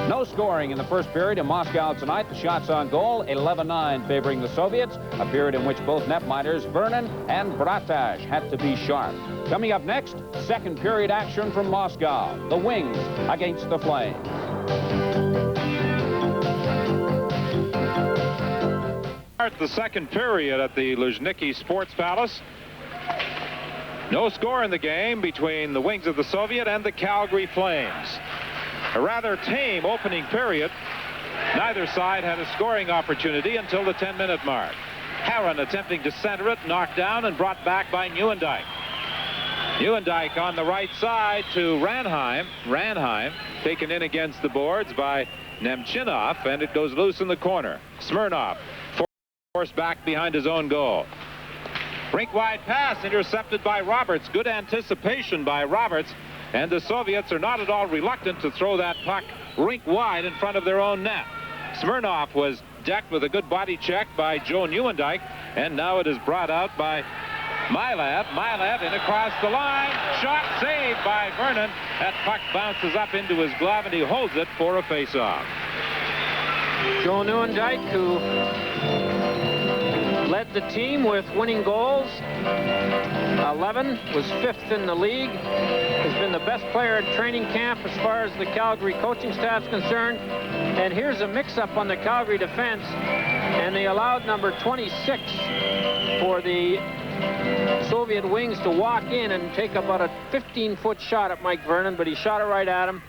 No scoring in the first period in Moscow tonight. The shots on goal, 11-9 favoring the Soviets, a period in which both netminders Vernon and Bratash had to be sharp. Coming up next, second period action from Moscow. The Wings against the Flames. The second period at the Luzhniki Sports Palace. No score in the game between the Wings of the Soviet and the Calgary Flames. A rather tame opening period. Neither side had a scoring opportunity until the 10-minute mark. Herron attempting to center it, knocked down and brought back by Nieuwendyk. Nieuwendyk on the right side to Ranheim. Ranheim taken in against the boards by Nemchinov, and it goes loose in the corner. Smirnov forced back behind his own goal. Rink-wide pass intercepted by Roberts. Good anticipation by Roberts, and the Soviets are not at all reluctant to throw that puck rink-wide in front of their own net. Smirnov was decked with a good body check by Joe Nieuwendyk, and now it is brought out by Milev. Milev in across the line. Shot saved by Vernon. That puck bounces up into his glove, and he holds it for a face-off. Joe Nieuwendyk, who led the team with winning goals, 11, was 5th in the league, has been the best player at training camp as far as the Calgary coaching staff's concerned. And here's a mix-up on the Calgary defense, and they allowed number 26 for the Soviet Wings to walk in and take about a 15-foot shot at Mike Vernon, but he shot it right at him.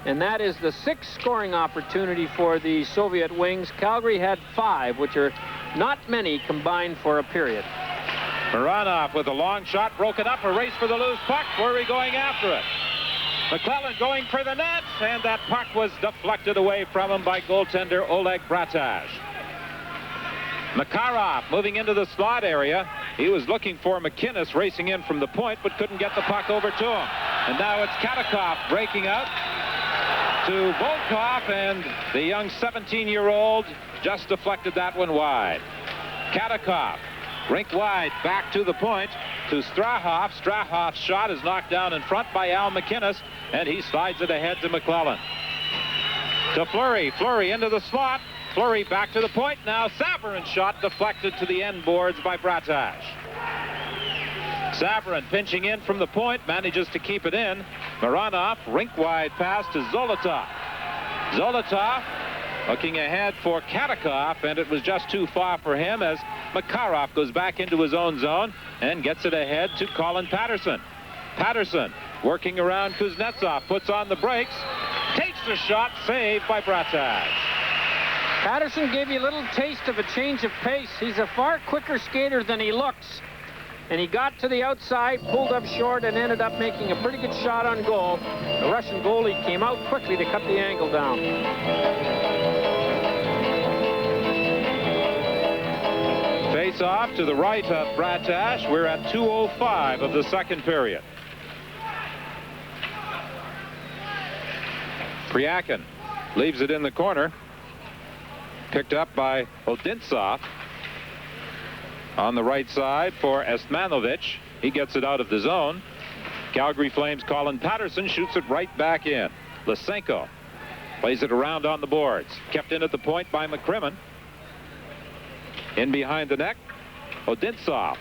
And that is the 6th scoring opportunity for the Soviet Wings. Calgary had 5, which are not many combined for a period. Mironov with a long shot, broken up, a race for the loose puck. Where are we going after it? McClellan going for the net, and that puck was deflected away from him by goaltender Oleg Bratash. Makarov moving into the slot area. He was looking for McInnes racing in from the point, but couldn't get the puck over to him. And now it's Katakov breaking out to Volkov, and the young 17-year-old just deflected that one wide. Katakov, rink wide, back to the point to Strahov. Strahov's shot is knocked down in front by Al McInnes, and he slides it ahead to McClellan. To Fleury. Fleury into the slot. Fleury back to the point. Now Savarin's shot deflected to the end boards by Bratash. Savarin pinching in from the point, manages to keep it in. Mironov, rink-wide pass to Zolotov. Zolotov looking ahead for Katakov, and it was just too far for him as Makarov goes back into his own zone and gets it ahead to Colin Patterson. Patterson working around Kuznetsov, puts on the brakes, takes the shot, saved by Bratash. Patterson gave you a little taste of a change of pace. He's a far quicker skater than he looks. And he got to the outside, pulled up short, and ended up making a pretty good shot on goal. The Russian goalie came out quickly to cut the angle down. Face off to the right of Bratash. We're at 2:05 of the second period. Priakin leaves it in the corner. Picked up by Odintsov. On the right side for Estmanovich. He gets it out of the zone. Calgary Flames' Colin Patterson shoots it right back in. Lysenko plays it around on the boards. Kept in at the point by McCrimmon. In behind the net, Odintsov.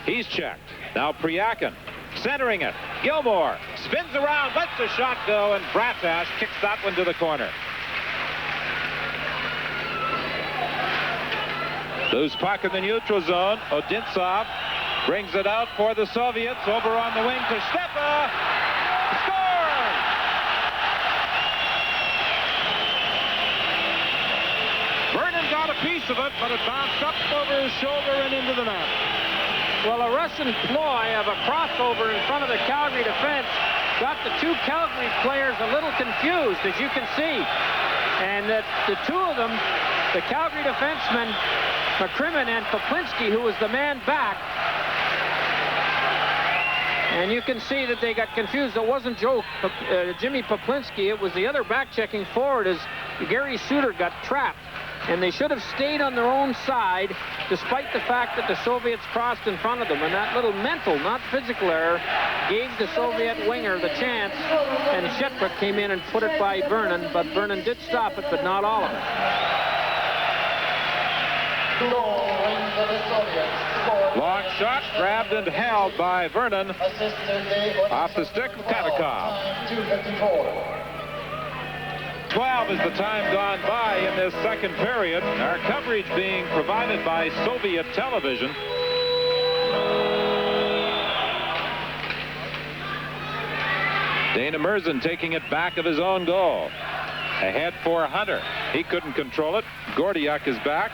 He's checked. Now Priakin centering it. Gilmore spins around, lets the shot go, and Bratash kicks that one to the corner. Loose puck in the neutral zone. Odintsov brings it out for the Soviets. Over on the wing to Stepa. Scores! Vernon got a piece of it, but it bounced up over his shoulder and into the net. Well, a Russian ploy of a crossover in front of the Calgary defense got the two Calgary players a little confused, as you can see. And the two of them, the Calgary defensemen, McCrimmon and Poplinski, who was the man back. And you can see that they got confused. It wasn't Jimmy Poplinski. It was the other back-checking forward as Gary Suter got trapped. And they should have stayed on their own side, despite the fact that the Soviets crossed in front of them. And that little mental, not physical error, gave the Soviet winger the chance. And Shetbrook came in and put it by Vernon. But Vernon did stop it, but not all of it. Long shot, grabbed and held by Vernon off the stick of Katakov. 12 is the time gone by in this second period. Our coverage being provided by Soviet television. Dana Murzin taking it back of his own goal. Ahead for Hunter. He couldn't control it. Gordiuk is back.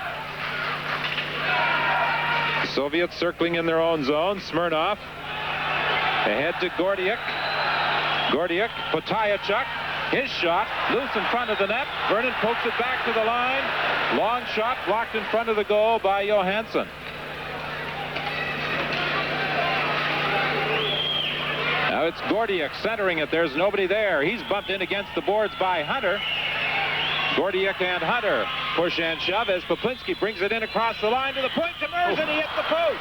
Soviets circling in their own zone. Smirnov ahead to Gordiuk. Gordiuk, Potayachuk, his shot, loose in front of the net. Vernon pokes it back to the line. Long shot blocked in front of the goal by Johansson. Now it's Gordiuk centering it. There's nobody there. He's bumped in against the boards by Hunter. Gordiuk and Hunter push and shove as Poplinski brings it in across the line to the point to Murzin. He hit the post.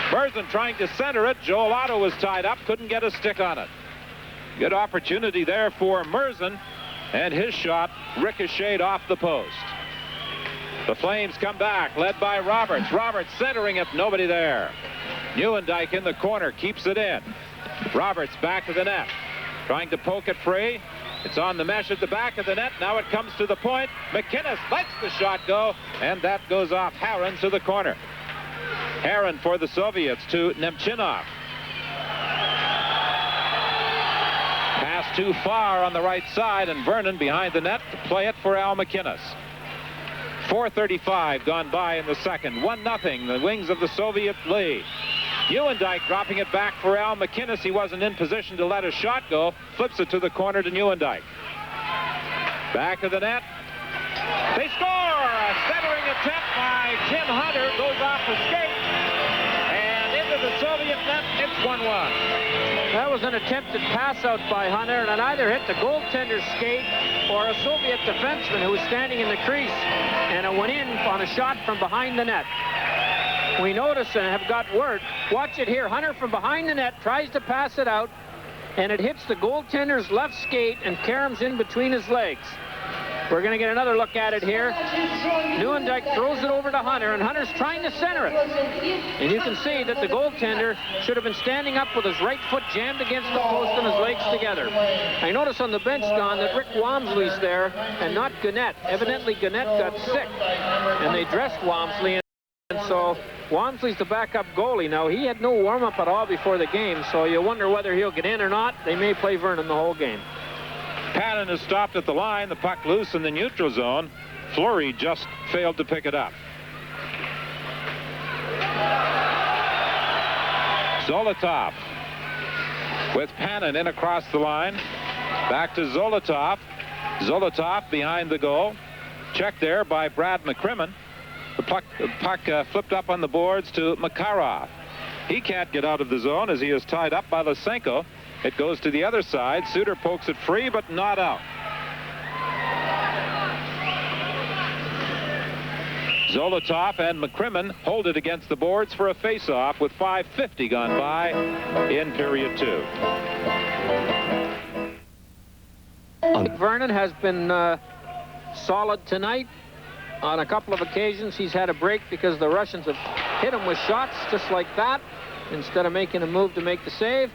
Murzin trying to center it. Joel Otto was tied up, couldn't get a stick on it. Good opportunity there for Murzin, and his shot ricocheted off the post. The Flames come back, led by Roberts. Roberts centering it, nobody there. Neuendijk in the corner, keeps it in. Roberts back to the net, trying to poke it free. It's on the mesh at the back of the net. Now it comes to the point. McInnes lets the shot go, and that goes off Haran to the corner. Haran for the Soviets to Nemchinov. Pass too far on the right side, and Vernon behind the net to play it for Al McInnes. 4:35 gone by in the second. 1-0, the wings of the Soviet lead. Neuendijk dropping it back for Al McInnes. He wasn't in position to let a shot go. Flips it to the corner to Neuendijk. Back of the net. They score! A centering attempt by Tim Hunter goes off the skate. And into the Soviet net, it's 1-1. That was an attempted pass out by Hunter, and it either hit the goaltender's skate or a Soviet defenseman who was standing in the crease, and it went in on a shot from behind the net. We notice and have got word. Watch it here. Hunter from behind the net tries to pass it out, and it hits the goaltender's left skate and caroms in between his legs. We're going to get another look at it here. Nieuwendyk throws it over to Hunter, and Hunter's trying to center it. And you can see that the goaltender should have been standing up with his right foot jammed against the post and his legs together. I notice on the bench, Don, that Rick Walmsley's there and not Gannett. Evidently, Gannett got sick, and they dressed Walmsley. And so Walmsley's the backup goalie. Now, he had no warm-up at all before the game, so you wonder whether he'll get in or not. They may play Vernon the whole game. Patton is stopped at the line. The puck loose in the neutral zone. Fleury just failed to pick it up. Zolotov with Patton in across the line. Back to Zolotov. Zolotov behind the goal. Checked there by Brad McCrimmon. The puck flipped up on the boards to Makarov. He can't get out of the zone as he is tied up by Lysenko. It goes to the other side. Suter pokes it free, but not out. Zolotov and McCrimmon hold it against the boards for a face-off with 5:50 gone by in period 2. Vernon has been solid tonight. On a couple of occasions, he's had a break because the Russians have hit him with shots just like that instead of making a move to make the save.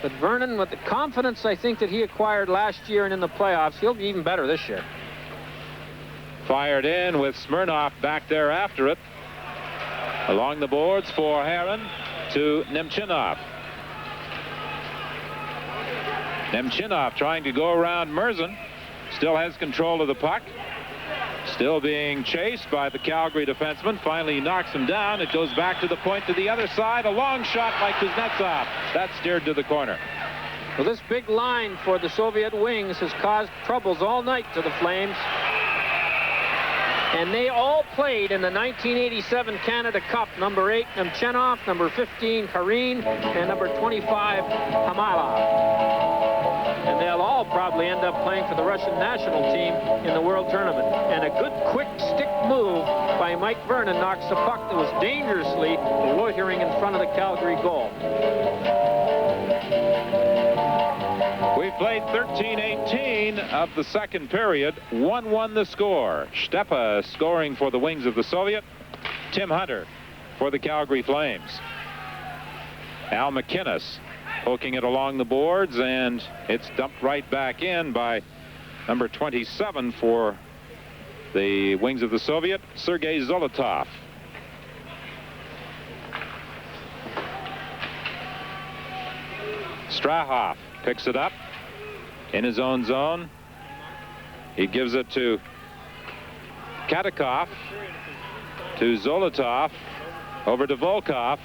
But Vernon, with the confidence I think that he acquired last year and in the playoffs, he'll be even better this year. Fired in with Smirnoff back there after it. Along the boards for Heron to Nemchinov. Nemchinov trying to go around Merzen. Still has control of the puck. Still being chased by the Calgary defenseman. Finally, he knocks him down. It goes back to the point to the other side. A long shot by Kuznetsov. That's steered to the corner. Well, this big line for the Soviet wings has caused troubles all night to the Flames. And they all played in the 1987 Canada Cup. Number 8, Nemchinov, number 15, Karin, and number 25, Hamalov. And they'll all probably end up playing for the Russian national team in the World Tournament. And a good quick stick move by Mike Vernon knocks the puck that was dangerously loitering in front of the Calgary goal. We've played 13-18 of the second period. 1-1 the score. Stepa scoring for the wings of the Soviet. Tim Hunter for the Calgary Flames. Al McInnes poking it along the boards, and it's dumped right back in by number 27 for the wings of the Soviet, Sergei Zolotov. Strahov picks it up in his own zone. He gives it to Katakov, to Zolotov, over to Volkov.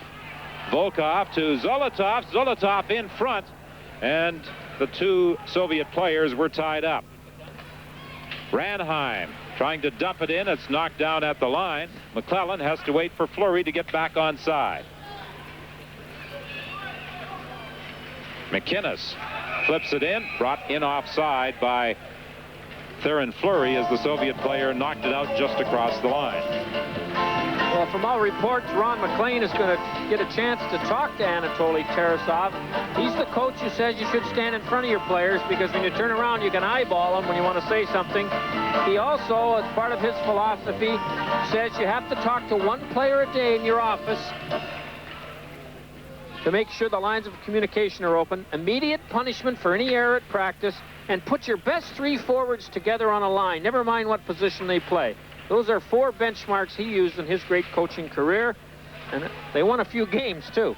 Volkov to Zolotov. Zolotov in front, and the two Soviet players were tied up. Ranheim trying to dump it in. It's knocked down at the line. McClellan has to wait for Fleury to get back on side. McInnes flips it in, brought in offside by Theron Fleury as the Soviet player knocked it out just across the line. Well, from all reports, Ron McLean is going to get a chance to talk to Anatoly Tarasov. He's the coach who says you should stand in front of your players because when you turn around, you can eyeball them when you want to say something. He also, as part of his philosophy, says you have to talk to one player a day in your office to make sure the lines of communication are open, immediate punishment for any error at practice, and put your best 3 forwards together on a line, never mind what position they play. Those are 4 benchmarks he used in his great coaching career, and they won a few games, too.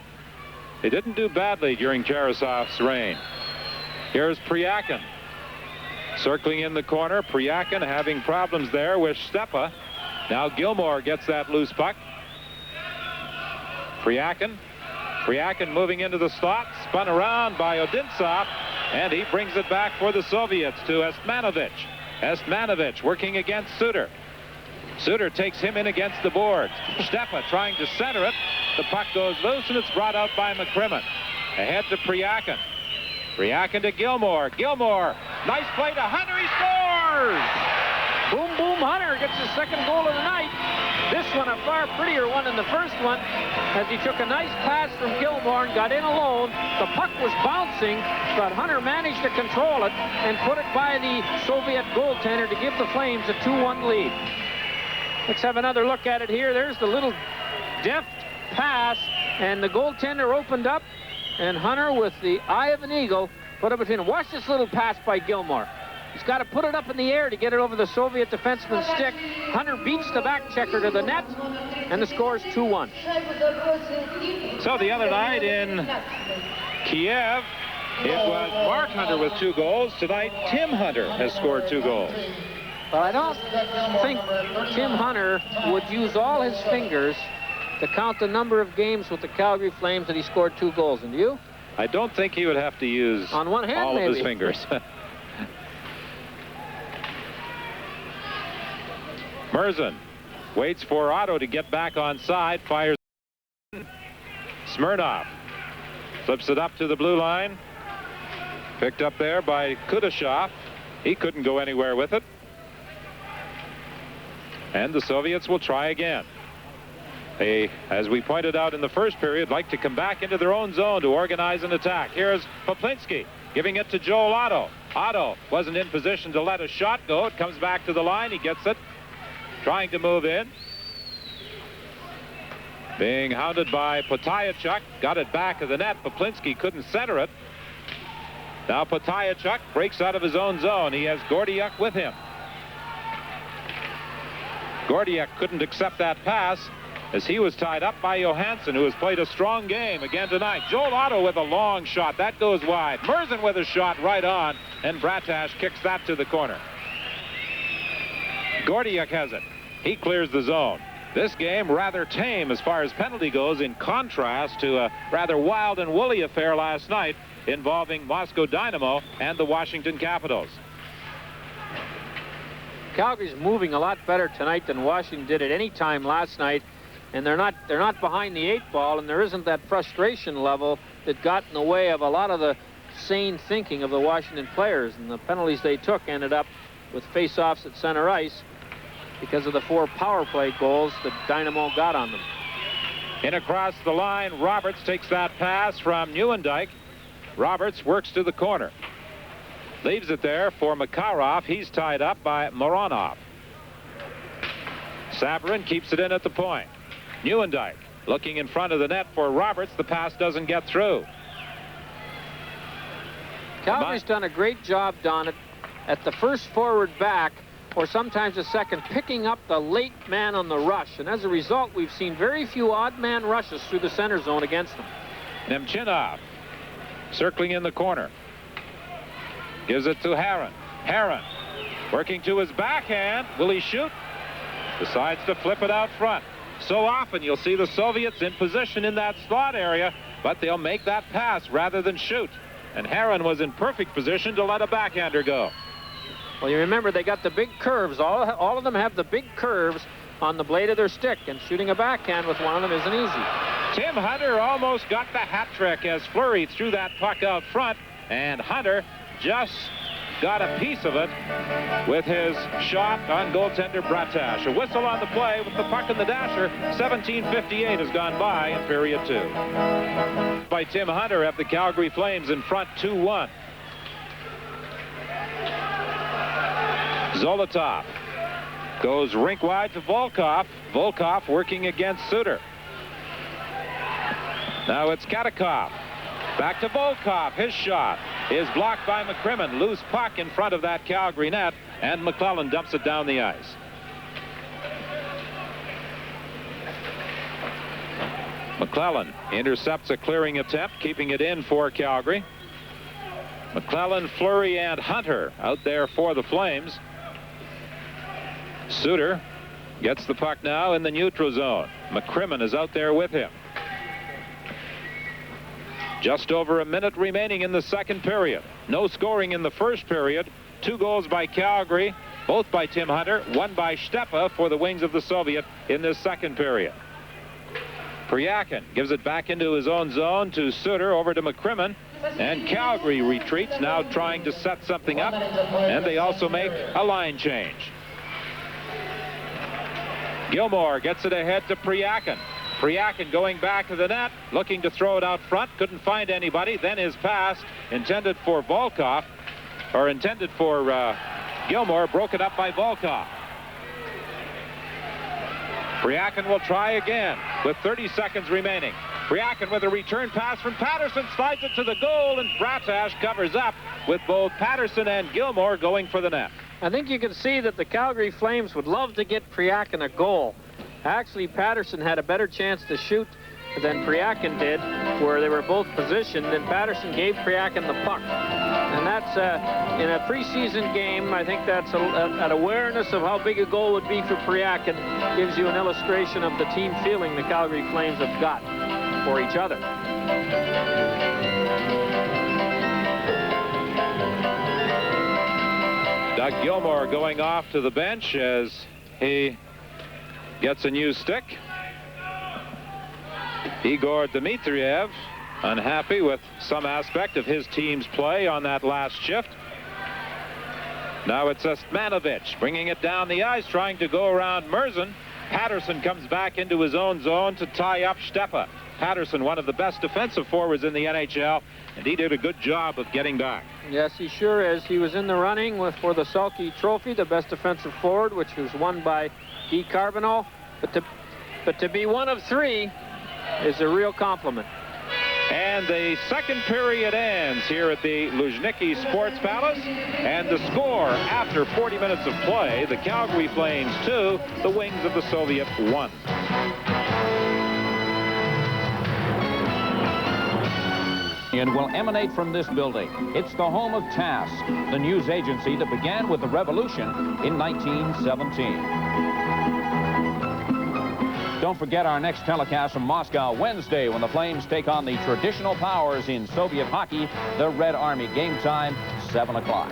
They didn't do badly during Tarasov's reign. Here's Pryakin. Circling in the corner, Pryakin having problems there with Stepa. Now Gilmore gets that loose puck. Pryakin moving into the slot, spun around by Odintsov, and he brings it back for the Soviets to Estmanovich. Estmanovich working against Suter. Suter takes him in against the boards. Stepa trying to center it. The puck goes loose, and it's brought out by McCrimmon. Ahead to Priakin. Priakin to Gilmore. Gilmore, nice play to Hunter. He scores! Boom, boom, Hunter gets his second goal of the night. This one a far prettier one than the first one, as he took a nice pass from Gilmore and got in alone. The puck was bouncing, but Hunter managed to control it and put it by the Soviet goaltender to give the Flames a 2-1 lead. Let's have another look at it here. There's the little deft pass, and the goaltender opened up, and Hunter, with the eye of an eagle, put it between them. Watch this little pass by Gilmore. He's got to put it up in the air to get it over the Soviet defenseman's stick. Hunter beats the back checker to the net, and the score is 2-1. So the other night in Kiev, it was Mark Hunter with 2 goals. Tonight, Tim Hunter has scored 2 goals. Well, I don't think Tim Hunter would use all his fingers to count the number of games with the Calgary Flames that he scored 2 goals in. Do you? I don't think he would have to use on one hand, all maybe. of his fingers. Merzen waits for Otto to get back on side, fires. Smirnov flips it up to the blue line. Picked up there by Kudashov. He couldn't go anywhere with it. And the Soviets will try again. They, as we pointed out in the first period, like to come back into their own zone to organize an attack. Here's Poplinski giving it to Joel Otto. Otto wasn't in position to let a shot go. It comes back to the line. He gets it. Trying to move in. Being hounded by Potayachuk. Got it back of the net. Poplinski couldn't center it. Now Potayachuk breaks out of his own zone. He has Gordiuk with him. Gordiuk couldn't accept that pass as he was tied up by Johansson, who has played a strong game again tonight. Joel Otto with a long shot. That goes wide. Merzen with a shot right on, and Bratash kicks that to the corner. Gordiuk has it. He clears the zone. This game rather tame as far as penalty goes, in contrast to a rather wild and woolly affair last night involving Moscow Dynamo and the Washington Capitals. Calgary's moving a lot better tonight than Washington did at any time last night, and they're not behind the 8 ball, and there isn't that frustration level that got in the way of a lot of the sane thinking of the Washington players, and the penalties they took ended up with face-offs at center ice because of the 4 power play goals that Dynamo got on them. In across the line, Roberts takes that pass from Neuendijk. Roberts works to the corner. Leaves it there for Makarov. He's tied up by Moronov. Sabarin keeps it in at the point. Neuendijk looking in front of the net for Roberts. The pass doesn't get through. Calgary's done a great job, Don, at the first forward back, or sometimes the second, picking up the late man on the rush. And as a result, we've seen very few odd man rushes through the center zone against them. Nemchinov circling in the corner. Gives it to Herron. Herron working to his backhand. Will he shoot? Decides to flip it out front. So often you'll see the Soviets in position in that slot area, but they'll make that pass rather than shoot. And Herron was in perfect position to let a backhander go. Well, you remember they got the big curves. All of them have the big curves on the blade of their stick, and shooting a backhand with one of them isn't easy. Tim Hunter almost got the hat trick as Fleury threw that puck out front, and Hunter just got a piece of it with his shot on goaltender Bratash. A whistle on the play with the puck in the dasher. 17:58 has gone by in period 2. By Tim Hunter have the Calgary Flames in front 2-1. Zolotov goes rink wide to Volkov. Volkov working against Suter. Now it's Katakov. Back to Volkov. His shot is blocked by McCrimmon. Loose puck in front of that Calgary net, and McClellan dumps it down the ice. McClellan intercepts a clearing attempt, keeping it in for Calgary. McClellan, Fleury, and Hunter out there for the Flames. Suter gets the puck now in the neutral zone. McCrimmon is out there with him. Just over a minute remaining in the second period. No scoring in the first period. 2 goals by Calgary both by Tim Hunter, one by Stepa for the wings of the Soviet in this second period. Priakin gives it back into his own zone to Suter, over to McCrimmon, and Calgary retreats, now trying to set something up, and they also make a line change. Gilmore gets it ahead to Priakin. Priakin going back to the net, looking to throw it out front, couldn't find anybody, then his pass intended for Volkov, or intended for Gilmore, broken up by Volkov. Priakin will try again with 30 seconds remaining. Priakin with a return pass from Patterson, slides it to the goal, and Bratash covers up with both Patterson and Gilmore going for the net. I think you can see that the Calgary Flames would love to get Priakin a goal. Actually, Patterson had a better chance to shoot than Priakin did, where they were both positioned, and Patterson gave Priakin the puck. And that's, in a preseason game, I think that's an awareness of how big a goal would be for Priakin. Gives you an illustration of the team feeling the Calgary Flames have got for each other. Doug Gilmore going off to the bench as he gets a new stick. Igor Dmitriev unhappy with some aspect of his team's play on that last shift. Now it's Osmanovic bringing it down the ice, trying to go around Merzen. Patterson comes back into his own zone to tie up Stepa. Patterson, one of the best defensive forwards in the NHL, and he did a good job of getting back. Yes, he sure is. He was in the running for the Selke Trophy, the best defensive forward, which was won by Guy Carbonneau. But to be one of three is a real compliment. And the second period ends here at the Luzhniki Sports Palace. And the score after 40 minutes of play, the Calgary Flames 2, the Wings of the Soviet 1. And will emanate from this building. It's the home of TASS, the news agency that began with the revolution in 1917. Don't forget our next telecast from Moscow Wednesday, when the Flames take on the traditional powers in Soviet hockey, the Red Army. Game time, 7 o'clock.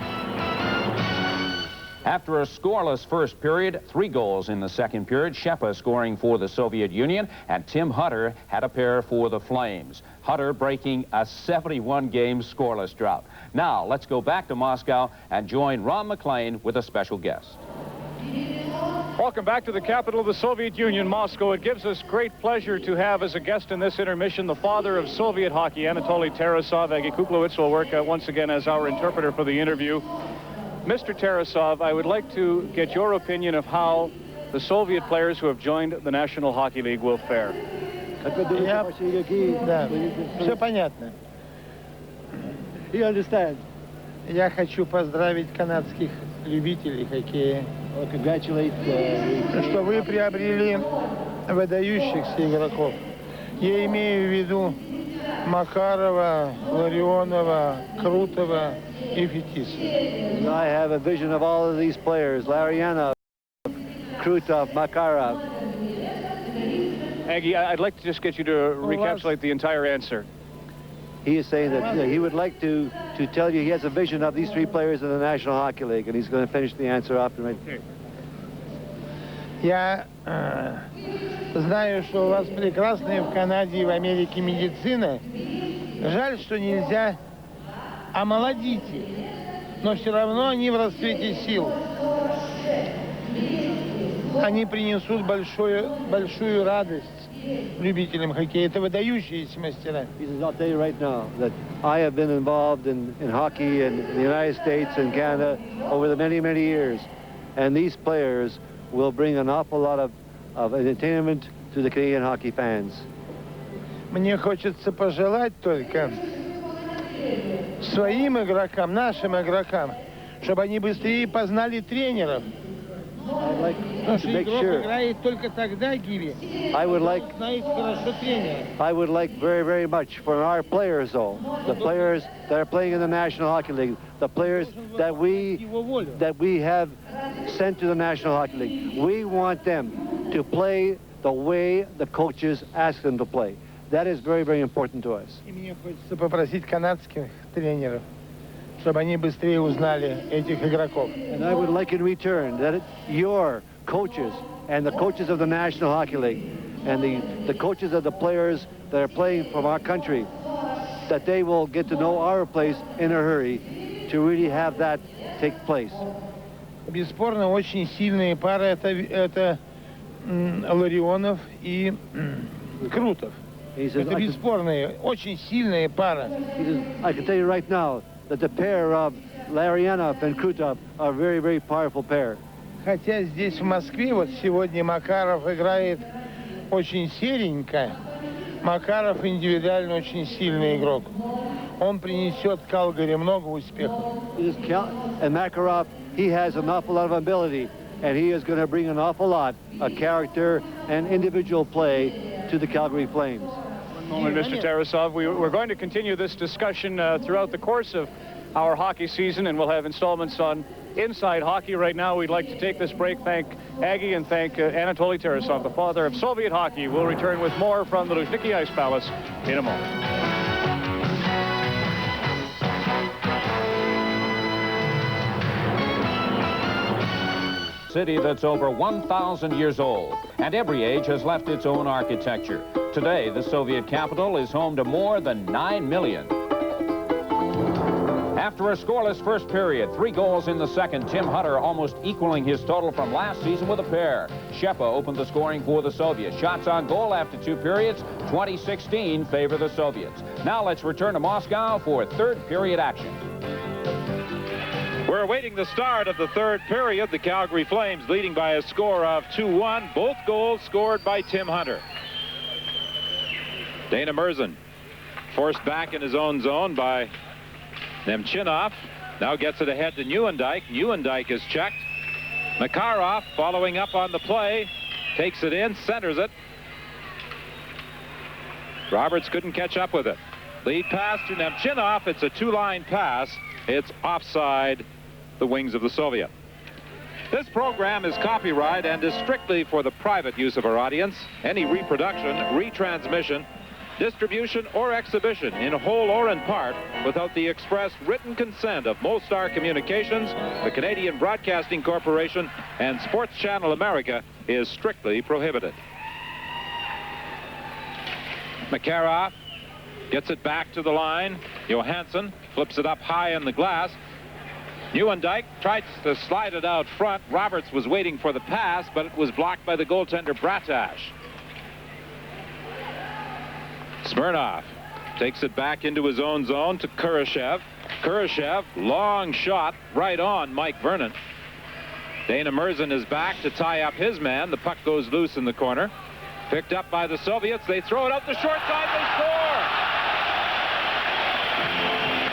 After a scoreless first period, 3 goals in the second period, Shepa scoring for the Soviet Union, and Tim Hunter had a pair for the Flames. Hunter breaking a 71-game scoreless drought. Now, let's go back to Moscow and join Ron McLean with a special guest. Welcome back to the capital of the Soviet Union, Moscow. It gives us great pleasure to have as a guest in this intermission the father of Soviet hockey, Anatoly Tarasov. Aggie Kuklowitz will work once again as our interpreter for the interview. Mr. Tarasov, I would like to get your opinion of how the Soviet players who have joined the National Hockey League will fare. Все понятно. You understand? Я хочу поздравить канадских любителей хоккея, что вы приобрели выдающихся игроков. Я имею в виду Макарова, Ларионова, Крутова и Фетиса. I have a vision of all of these players: Larionov, Krutov, Makarov. Aggie, I'd like to just get you to recapitulate the entire answer. He is saying that he would like to tell you he has a vision of these 3 players in the National Hockey League, and he's going to finish the answer off right here. Я знаю, что у вас прекрасная в Канаде и в Америке медицина. Жаль, что нельзя омолодить их, но все равно они в расцвете сил. Они принесут большую радость любителям хоккея. Это выдающиеся мастера. I'll tell you right now that I have been involved in hockey in the United States and Canada over the many, many years. And these players will bring an awful lot of entertainment to the Canadian hockey fans. Мне хочется пожелать только своим игрокам, нашим игрокам, чтобы они быстрее познали тренеров. Потому что игрок играет только тогда, Гиви, знает хорошо тренера. I would like very, very much for our players, though, the players that are playing in the National Hockey League, the players that we have sent to the National Hockey League. We want them to play the way the coaches ask them to play. That is very, very important to us. И мне хочется попросить канадских тренеров, чтобы они быстрее узнали этих игроков. And I would like in return that your coaches and the coaches of the National Hockey League and the coaches of the players that are playing from our country, that they will get to know our place in a hurry to really have that take place. Бесспорно, очень сильные пары это Ларионов и Крутов. Это бесспорные, очень сильные пары. I can tell you right now that the pair of Larionov and Krutov are a very, very powerful pair. Хотя здесь в Москве вот сегодня Макаров играет очень серенько. Макаров индивидуально очень сильный игрок. Он принесет Калгари много успехов. And Makarov, he has an awful lot of ability, and he is going to bring an awful lot of character and individual play to the Calgary Flames. One moment, Mr. Tarasov. We're going to continue this discussion throughout the course of our hockey season, and we'll have installments on Inside Hockey. Right now, we'd like to take this break, thank Aggie, and thank Anatoly Tarasov, the father of Soviet hockey. We'll return with more from the Luzhniki Ice Palace in a moment. City that's over 1,000 years old, and every age has left its own architecture. Today, the Soviet capital is home to more than 9 million. After a scoreless first period, 3 goals in the second, Tim Hunter almost equaling his total from last season with a pair. Shepa opened the scoring for the Soviets. Shots on goal after 2 periods, 2016 favor the Soviets. Now let's return to Moscow for third period action. We're awaiting the start of the third period. The Calgary Flames leading by a score of 2-1. Both goals scored by Tim Hunter. Dana Murzin forced back in his own zone by Nemchinov. Now gets it ahead to Nieuwendyk. Nieuwendyk is checked. Makarov following up on the play. Takes it in, centers it. Roberts couldn't catch up with it. Lead pass to Nemchinov. It's a 2-line pass. It's offside the wings of the Soviet. This program is copyright and is strictly for the private use of our audience. Any reproduction, retransmission, distribution, or exhibition in whole or in part without the express written consent of Molstar Communications, the Canadian Broadcasting Corporation, and Sports Channel America is strictly prohibited. Makarov gets it back to the line. Johansson flips it up high in the glass. Nieuwendyk tried to slide it out front. Roberts was waiting for the pass, but it was blocked by the goaltender Bratash. Smirnov takes it back into his own zone to Kurashev. Kurashev, long shot right on Mike Vernon. Dana Murzin is back to tie up his man. The puck goes loose in the corner. Picked up by the Soviets. They throw it out the short side. They score!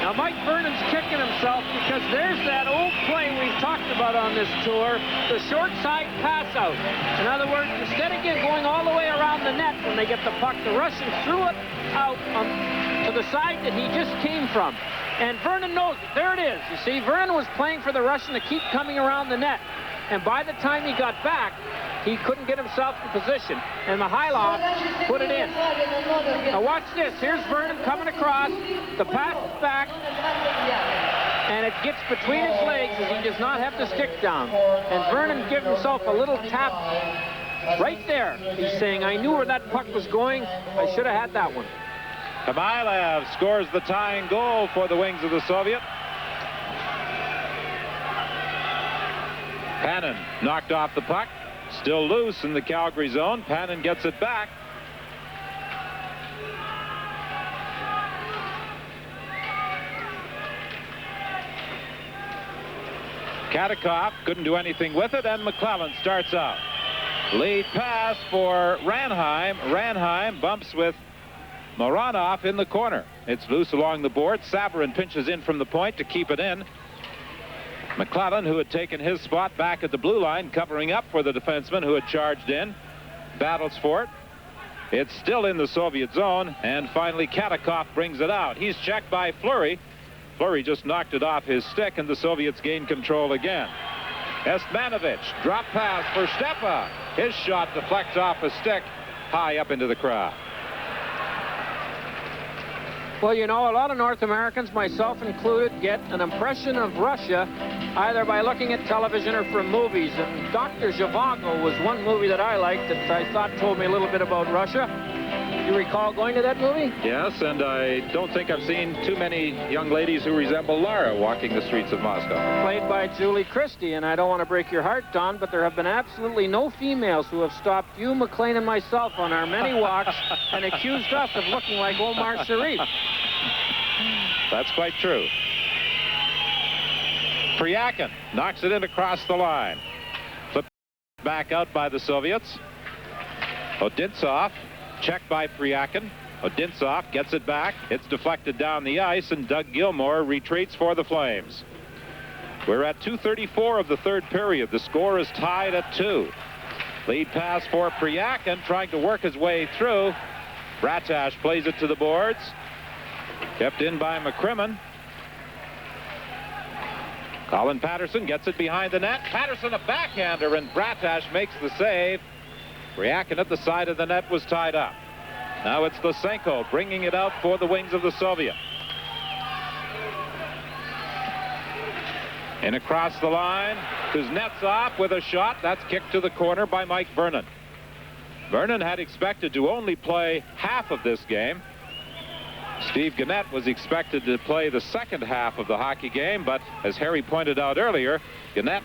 Now, Mike Vernon's kicking himself because there's that old play we've talked about on this tour, the short side pass out. In other words, instead of going all the way around the net when they get the puck, the Russians threw it out to the side that he just came from. And Vernon knows it. There it is. You see, Vernon was playing for the Russian to keep coming around the net. And by the time he got back, he couldn't get himself in position. And Mikhailov put it in. Now watch this. Here's Vernon coming across. The pass is back. And it gets between his legs as he does not have the stick down. And Vernon gives himself a little tap right there. He's saying, I knew where that puck was going. I should have had that one. Kamailev scores the tying goal for the wings of the Soviet. Panin knocked off the puck. Still loose in the Calgary zone. Panin gets it back. Katakov couldn't do anything with it, and McClellan starts out. Lead pass for Ranheim. Ranheim bumps with Moranov in the corner. It's loose along the board. Savarin pinches in from the point to keep it in. McClellan, who had taken his spot back at the blue line, covering up for the defenseman who had charged in, battles for it. It's still in the Soviet zone, and finally Katakov brings it out. He's checked by Fleury. Fleury just knocked it off his stick, and the Soviets gain control again. Estmanovich, drop pass for Stepa. His shot deflects off a stick high up into the crowd. Well, you know, a lot of North Americans, myself included, get an impression of Russia either by looking at television or from movies. And Dr. Zhivago was one movie that I liked that I thought told me a little bit about Russia. You recall going to that movie? Yes, and I don't think I've seen too many young ladies who resemble Lara walking the streets of Moscow. Played by Julie Christie, and I don't want to break your heart, Don, but there have been absolutely no females who have stopped you, McLean, and myself on our many walks and accused us of looking like Omar Sharif. That's quite true. Pryakin knocks it in across the line. Flip back out by the Soviets. Odintsov checked by Pryakin. Odintsov gets it back. It's deflected down the ice, and Doug Gilmore retreats for the Flames. We're at 2:34 of the third period. The score is tied at 2. Lead pass for Pryakin, trying to work his way through. Bratash plays it to the boards. Kept in by McCrimmon. Colin Patterson gets it behind the net. Patterson a backhander, and Bratash makes the save. Pryakin at the side of the net was tied up. Now it's Lysenko bringing it out for the wings of the Soviet. In across the line, Kuznetsov with a shot. That's kicked to the corner by Mike Vernon. Vernon had expected to only play half of this game. Steve Gannett was expected to play the second half of the hockey game, but as Harry pointed out earlier, Gannett,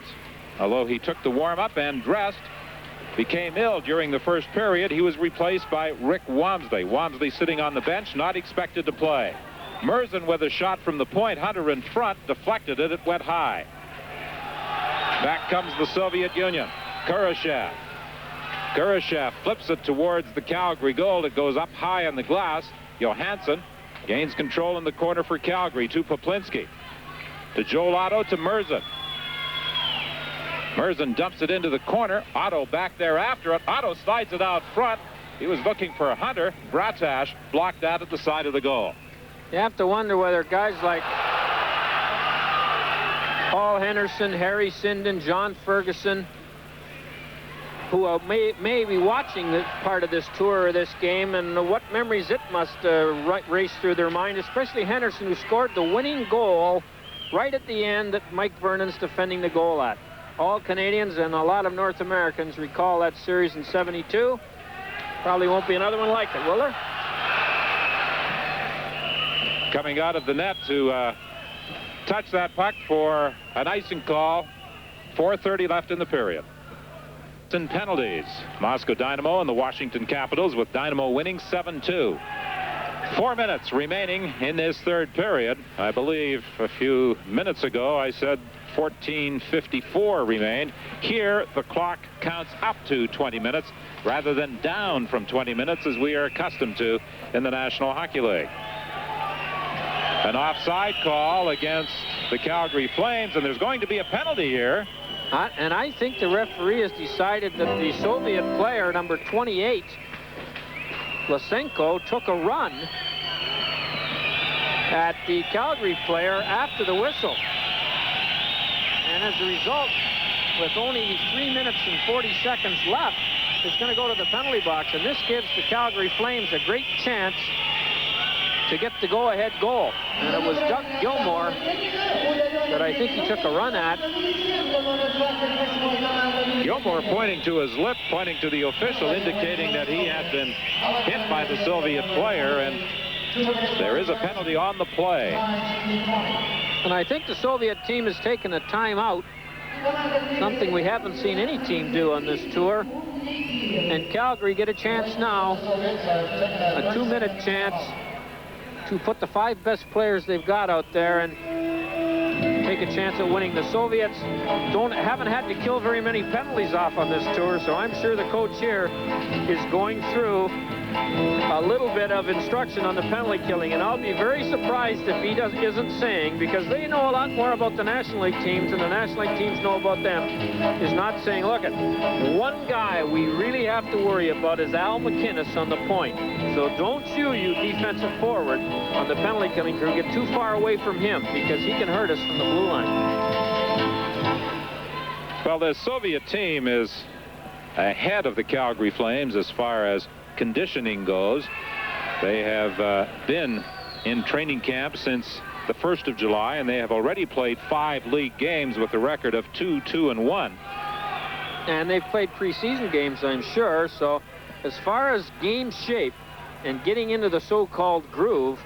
although he took the warm-up and dressed, became ill during the first period. He was replaced by Rick Wamsley. Wamsley sitting on the bench, not expected to play. Merzen with a shot from the point. Hunter in front, deflected it. It went high. Back comes the Soviet Union. Kurashev. Kurashev flips it towards the Calgary goal. It goes up high on the glass. Johansson gains control in the corner for Calgary to Poplinski. To Joel Otto to Merzen. Merzen dumps it into the corner. Otto back there after it. Otto slides it out front. He was looking for Hunter. Bratash blocked that at the side of the goal. You have to wonder whether guys like Paul Henderson, Harry Sinden, John Ferguson, who may be watching the part of this tour or this game, and what memories it must race through their mind, especially Henderson, who scored the winning goal right at the end that Mike Vernon's defending the goal at. All Canadians and a lot of North Americans recall that series in '72. Probably won't be another one like it, will there? Coming out of the net to touch that puck for an icing call. 4:30 left in the period. And penalties. Moscow Dynamo and the Washington Capitals, with Dynamo winning 7-2. 4 minutes remaining in this third period. I believe a few minutes ago I said 14:54 remained. Here the clock counts up to 20 minutes rather than down from 20 minutes as we are accustomed to in the National Hockey League. An offside call against the Calgary Flames, and there's going to be a penalty here. And I think the referee has decided that the Soviet player, number 28, Lysenko, took a run at the Calgary player after the whistle. And as a result, with only 3 minutes and 40 seconds left, it's going to go to the penalty box. And this gives the Calgary Flames a great chance to get the go-ahead goal. And it was Doug Gilmore that I think he took a run at. Gilmore pointing to his lip, pointing to the official, indicating that he had been hit by the Soviet player, and there is a penalty on the play. And I think the Soviet team has taken a timeout, something we haven't seen any team do on this tour. And Calgary get a chance now, a 2-minute chance, to put the 5 best players they've got out there and take a chance at winning. The Soviets haven't had to kill very many penalties off on this tour, so I'm sure the coach here is going through a little bit of instruction on the penalty killing, and I'll be very surprised if he isn't saying, because they know a lot more about the National League teams than the National League teams know about them, is not saying, look, one guy we really have to worry about is Al McInnes on the point. So don't you defensive forward on the penalty killing crew, get too far away from him, because he can hurt us from the blue line. Well, the Soviet team is ahead of the Calgary Flames as far as conditioning goes. They have been in training camp since the 1st of July, and they have already played 5 league games with a record of 2-2-1. And they've played preseason games, I'm sure. So as far as game shape and getting into the so-called groove,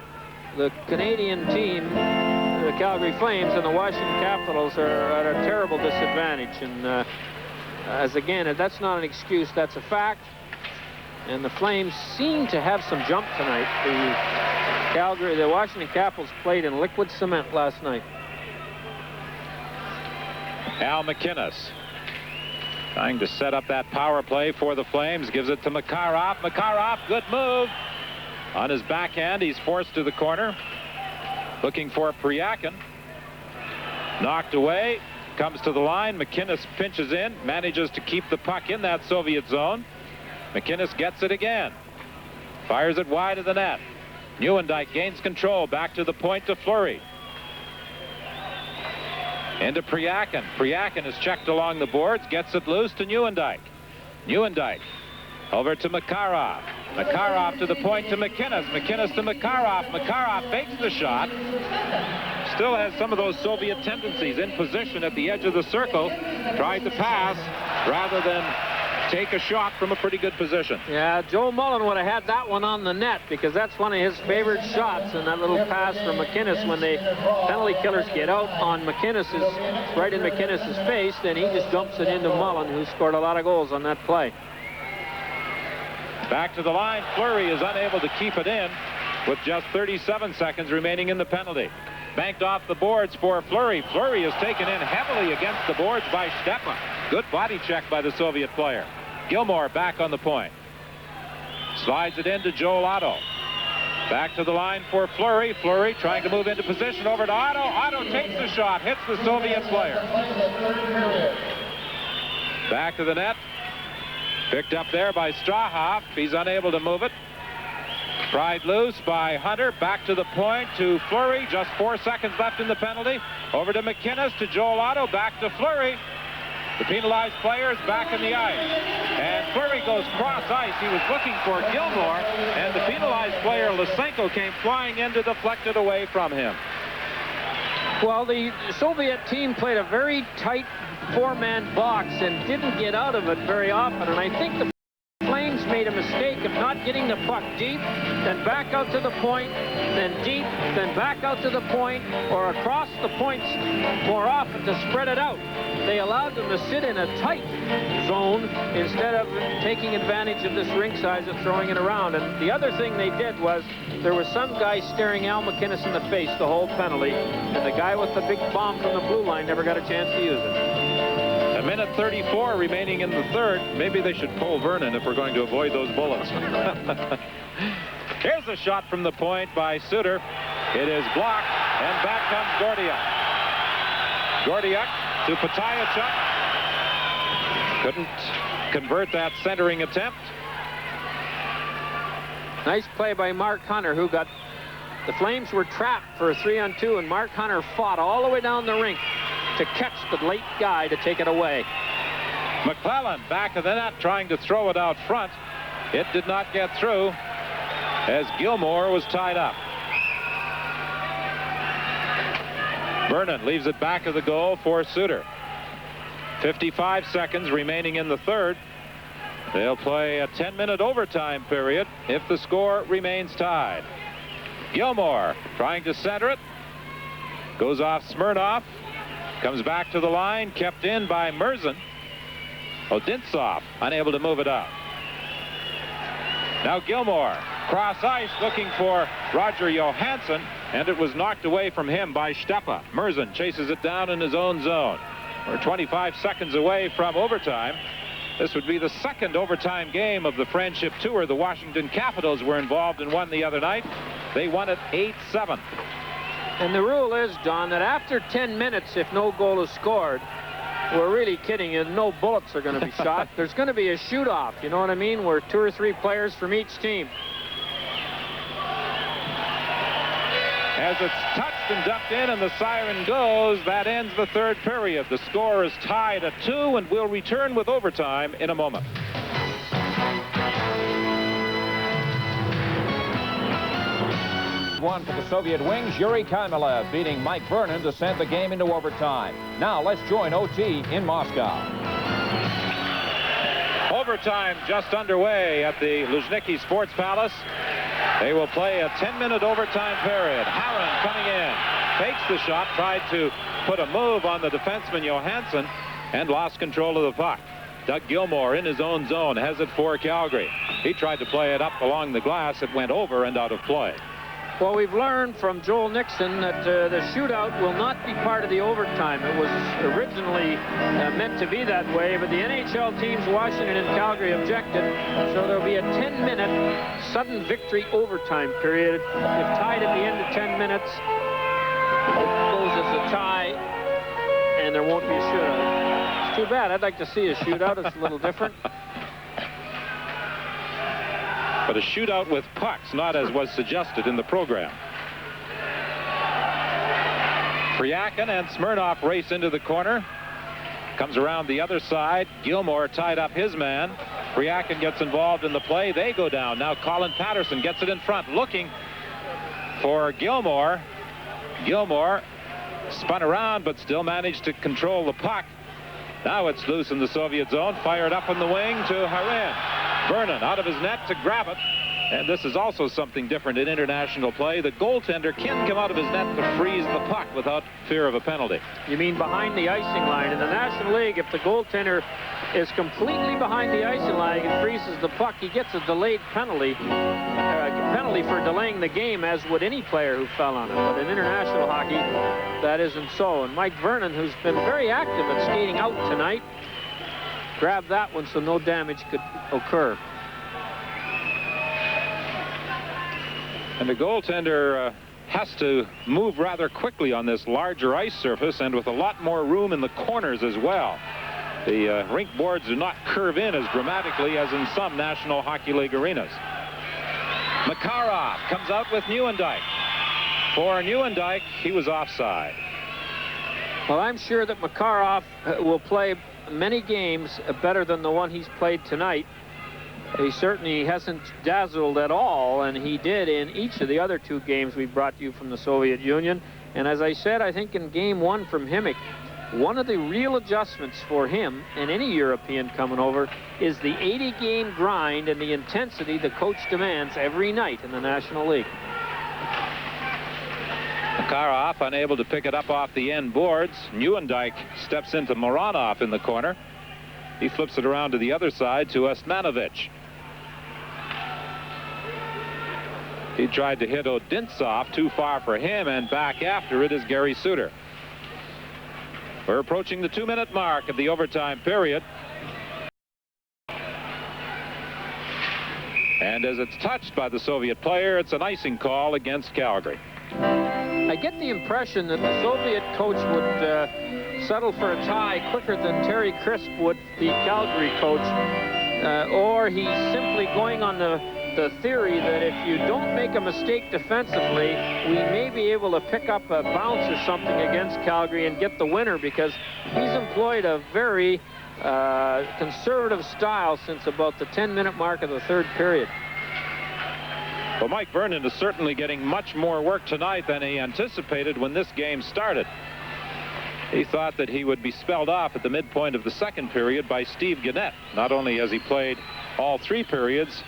the Canadian team, the Calgary Flames and the Washington Capitals, are at a terrible disadvantage. And as again, that's not an excuse, that's a fact. And the Flames seem to have some jump tonight. The Washington Capitals played in liquid cement last night. Al McInnes trying to set up that power play for the Flames. Gives it to Makarov. Makarov, good move. On his backhand, he's forced to the corner. Looking for Priakin. Knocked away. Comes to the line. McInnes pinches in. Manages to keep the puck in that Soviet zone. McInnes gets it again. Fires it wide of the net. Nieuwendyk gains control. Back to the point to Fleury. Into Priakin. Priakin is checked along the boards. Gets it loose to Nieuwendyk. Nieuwendyk over to Makarov. Makarov to the point to McInnes. McInnes to Makarov. Makarov fakes the shot. Still has some of those Soviet tendencies. In position at the edge of the circle. Tried to pass rather than take a shot from a pretty good position. Yeah, Joe Mullen would have had that one on the net, because that's one of his favorite shots, and that little pass from McInnes when the penalty killers get out on McInnes's, right in McInnes's face, then he just dumps it into Mullen, who scored a lot of goals on that play. Back to the line. Fleury is unable to keep it in with just 37 seconds remaining in the penalty. Banked off the boards for Fleury. Fleury is taken in heavily against the boards by Stepan. Good body check by the Soviet player. Gilmore back on the point. Slides it into Joel Otto. Back to the line for Fleury. Fleury trying to move into position over to Otto. Otto takes the shot, hits the Soviet player. Back to the net. Picked up there by Strahov. He's unable to move it. Pried loose by Hunter. Back to the point to Fleury. Just 4 seconds left in the penalty. Over to McInnes, to Joel Otto. Back to Fleury. The penalized player is back in the ice. And Fleury goes cross ice. He was looking for Gilmore. And the penalized player, Lysenko, came flying in to deflect it away from him. Well, the Soviet team played a very tight 4-man box and didn't get out of it very often. And I think the Flames made a mistake of not getting the puck deep, then back out to the point, then deep, then back out to the point, or across the points more often to spread it out. They allowed them to sit in a tight zone instead of taking advantage of this rink size and throwing it around. And the other thing they did was there was some guy staring Al McInnes in the face the whole penalty, and the guy with the big bomb from the blue line never got a chance to use it. A minute 34 remaining in the third. Maybe they should pull Vernon if we're going to avoid those bullets. Here's a shot from the point by Suter. It is blocked, and back comes Gordiuk. Gordiuk to Patayachuk. Couldn't convert that centering attempt. Nice play by Mark Hunter, who got... The Flames were trapped for a 3-on-2, and Mark Hunter fought all the way down the rink to catch the late guy to take it away. McClellan back of the net trying to throw it out front. It did not get through as Gilmore was tied up. Vernon leaves it back of the goal for Suter. 55 seconds remaining in the third. They'll play a 10-minute overtime period if the score remains tied. Gilmore trying to center it. Goes off Smirnoff. Comes back to the line, kept in by Murzin. Odintsov unable to move it up. Now Gilmore, cross ice, looking for Roger Johansson, and it was knocked away from him by Stepa. Murzin chases it down in his own zone. We're 25 seconds away from overtime. This would be the second overtime game of the Friendship Tour. The Washington Capitals were involved in one the other night. They won it 8-7. And the rule is, Don, that after 10 minutes, if no goal is scored, we're really kidding you, no bullets are going to be shot. There's going to be a shoot-off, you know what I mean, where 2 or 3 players from each team. As it's touched and ducked in and the siren goes, that ends the third period. The score is tied at 2, and we'll return with overtime in a moment. 5-1 for the Soviet Wings. Yuri Kamilev beating Mike Vernon to send the game into overtime. Now let's join OT in Moscow. Overtime just underway at the Luzhniki Sports Palace. They will play a 10-minute overtime period. Harron coming in, fakes the shot, tried to put a move on the defenseman Johansson, and lost control of the puck. Doug Gilmour in his own zone has it for Calgary. He tried to play it up along the glass. It went over and out of play. Well, we've learned from Joel Nixon that the shootout will not be part of the overtime. It was originally meant to be that way, but the NHL teams, Washington and Calgary, objected. So there'll be a 10-minute sudden victory overtime period. If tied at the end of 10 minutes, it goes as a tie, and there won't be a shootout. It's too bad. I'd like to see a shootout. It's a little different. But a shootout with pucks, not as was suggested in the program. Fryakin and Smirnoff race into the corner. Comes around the other side. Gilmour tied up his man. Fryakin gets involved in the play. They go down. Now Colin Patterson gets it in front, looking for Gilmour. Gilmour spun around, but still managed to control the puck. Now it's loose in the Soviet zone. Fired up on the wing to Harin. Vernon out of his net to grab it. And this is also something different in international play. The goaltender can come out of his net to freeze the puck without fear of a penalty. You mean behind the icing line? In the National League, if the goaltender is completely behind the icing line and freezes the puck, he gets a delayed penalty. Penalty for delaying the game, as would any player who fell on it. But in international hockey, that isn't so. And Mike Vernon, who's been very active at skating out tonight, grabbed that one so no damage could occur. And the goaltender has to move rather quickly on this larger ice surface and with a lot more room in the corners as well. The rink boards do not curve in as dramatically as in some National Hockey League arenas. Makarov comes out with Nieuwendyk. For Nieuwendyk, he was offside. Well, I'm sure that Makarov will play many games better than the one he's played tonight. He certainly hasn't dazzled at all, and he did in each of the other two games we brought you from the Soviet Union. And as I said, I think in game one from Himmick, one of the real adjustments for him and any European coming over is the 80-game grind and the intensity the coach demands every night in the National League. Makarov unable to pick it up off the end boards. Nieuwendyk steps into Moranov in the corner. He flips it around to the other side to Ostmanovic. He tried to hit Odintsov, too far for him, and back after it is Gary Suter. We're approaching the 2-minute mark of the overtime period. And as it's touched by the Soviet player, it's an icing call against Calgary. I get the impression that the Soviet coach would settle for a tie quicker than Terry Crisp would, the Calgary coach, or he's simply going on the theory that if you don't make a mistake defensively, we may be able to pick up a bounce or something against Calgary and get the winner, because he's employed a very conservative style since about the 10-minute mark of the third period. Well, Mike Vernon is certainly getting much more work tonight than he anticipated when this game started. He thought that he would be spelled off at the midpoint of the second period by Steve Gannett. Not only has he played all three periods,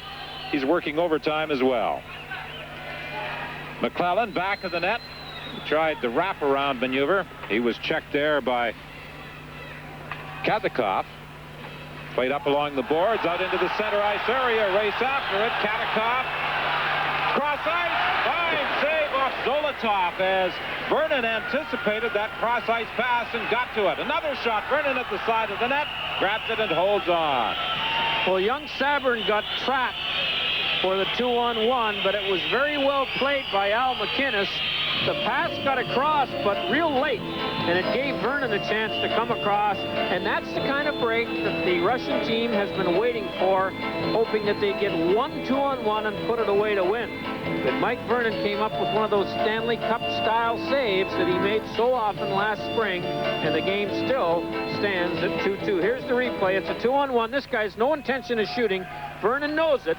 he's working overtime as well. McClellan back of the net. He tried the wraparound maneuver. He was checked there by Katakov. Played up along the boards, out into the center ice area. Race after it. Katakov. Cross ice. Fine save off Zolotov as Vernon anticipated that cross ice pass and got to it. Another shot. Vernon at the side of the net. Grabs it and holds on. Well, young Sabern got trapped for the 2-on-1, but it was very well played by Al McInnes. The pass got across, but real late, and it gave Vernon a chance to come across, and that's the kind of break that the Russian team has been waiting for, hoping that they get one 2-on-1 and put it away to win. But Mike Vernon came up with one of those Stanley Cup-style saves that he made so often last spring, and the game still stands at 2-2. Here's the replay. It's a 2-on-1. This guy has no intention of shooting. Vernon knows it.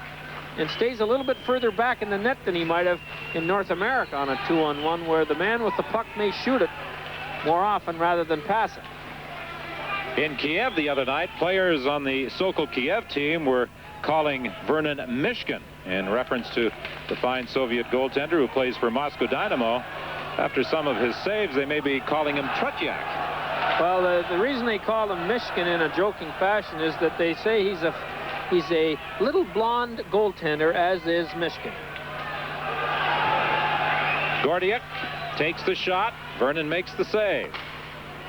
and stays a little bit further back in the net than he might have in North America on a 2-on-1, where the man with the puck may shoot it more often rather than pass it. In Kiev the other night, players on the Sokol Kiev team were calling Vernon Mishkin in reference to the fine Soviet goaltender who plays for Moscow Dynamo. After some of his saves, they may be calling him Tretiak. Well, the reason they call him Mishkin in a joking fashion is that they say he's a little blonde goaltender, as is Mishkin. Gordiuk takes the shot. Vernon makes the save.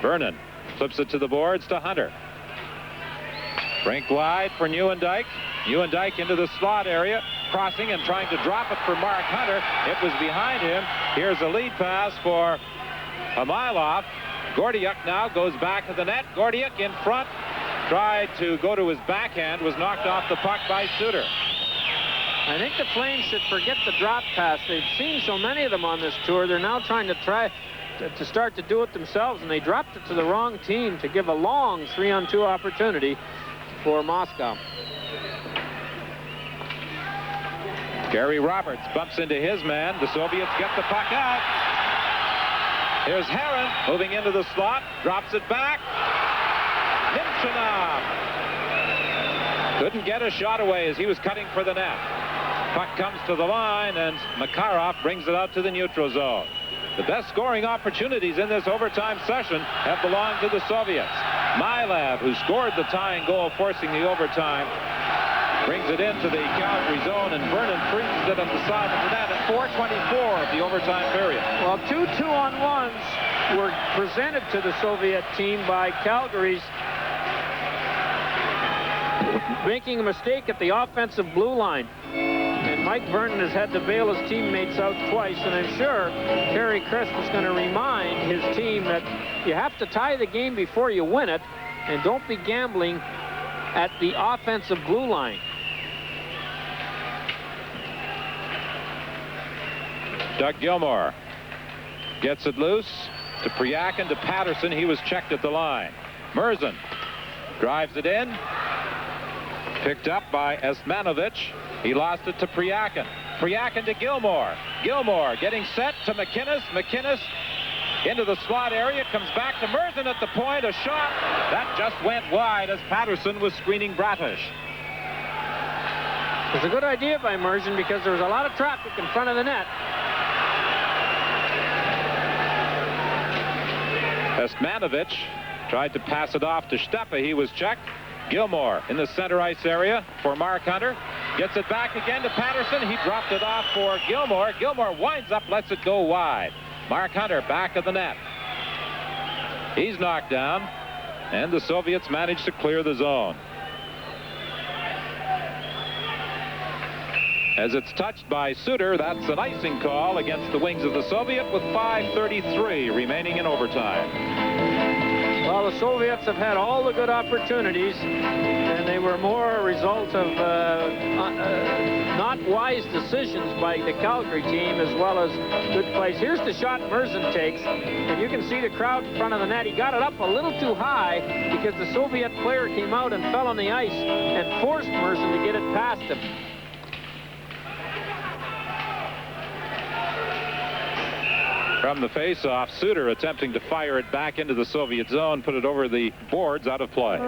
Vernon flips it to the boards to Hunter. Rink wide for Nieuwendyk. Nieuwendyk into the slot area, crossing and trying to drop it for Mark Hunter. It was behind him. Here's a lead pass for Hamailov. Gordiuk now goes back to the net. Gordiuk in front, tried to go to his backhand, was knocked off the puck by Suter. I think the Flames should forget the drop pass. They've seen so many of them on this tour. They're now trying to start to do it themselves, and they dropped it to the wrong team to give a long 3-on-2 opportunity for Moscow. Gary Roberts bumps into his man. The Soviets get the puck out. Here's Heron moving into the slot, drops it back. Nimchinov couldn't get a shot away as he was cutting for the net. Puck comes to the line, and Makarov brings it out to the neutral zone. The best scoring opportunities in this overtime session have belonged to the Soviets. Milev, who scored the tying goal, forcing the overtime, brings it into the Calgary zone, and Vernon freezes it on the side of the net at 4:24 of the overtime period. Well, 2 2-on-1s were presented to the Soviet team by Calgary's making a mistake at the offensive blue line. And Mike Vernon has had to bail his teammates out twice, and I'm sure Terry Crisp is going to remind his team that you have to tie the game before you win it, and don't be gambling at the offensive blue line. Doug Gilmour gets it loose to Priakin, to Patterson. He was checked at the line. Murzin drives it in. Picked up by Esmanovich. He lost it to Priakin. Priakin to Gilmour. Gilmour getting set to McInnes. McInnes into the slot area. Comes back to Murzin at the point. A shot. That just went wide as Patterson was screening Bratish. It was a good idea by Murzin because there was a lot of traffic in front of the net. Esmanovich tried to pass it off to Stepa. He was checked. Gilmour in the center ice area for Mark Hunter. Gets it back again to Patterson. He dropped it off for Gilmour. Gilmour winds up, lets it go wide. Mark Hunter back of the net. He's knocked down, and the Soviets managed to clear the zone. As it's touched by Suter, that's an icing call against the wings of the Soviet with 5:33 remaining in overtime. Well, the Soviets have had all the good opportunities, and they were more a result of not wise decisions by the Calgary team as well as good plays. Here's the shot Murzin takes, and you can see the crowd in front of the net. He got it up a little too high because the Soviet player came out and fell on the ice and forced Murzin to get it past him. From the face-off, Suter attempting to fire it back into the Soviet zone, put it over the boards, out of play.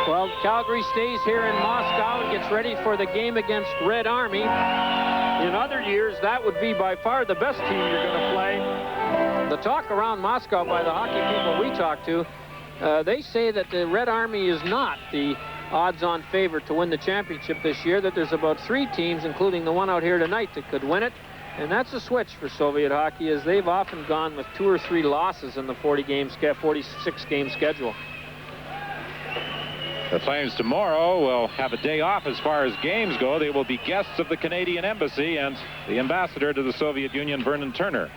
Well, Calgary stays here in Moscow and gets ready for the game against Red Army. In other years, that would be by far the best team you're going to play. The talk around Moscow by the hockey people we talk to, they say that the Red Army is not the odds-on favorite to win the championship this year, that there's about 3 teams, including the one out here tonight, that could win it. And that's a switch for Soviet hockey, as they've often gone with 2 or 3 losses in the 46-game schedule. The Flames tomorrow will have a day off as far as games go. They will be guests of the Canadian Embassy and the ambassador to the Soviet Union, Vernon Turner.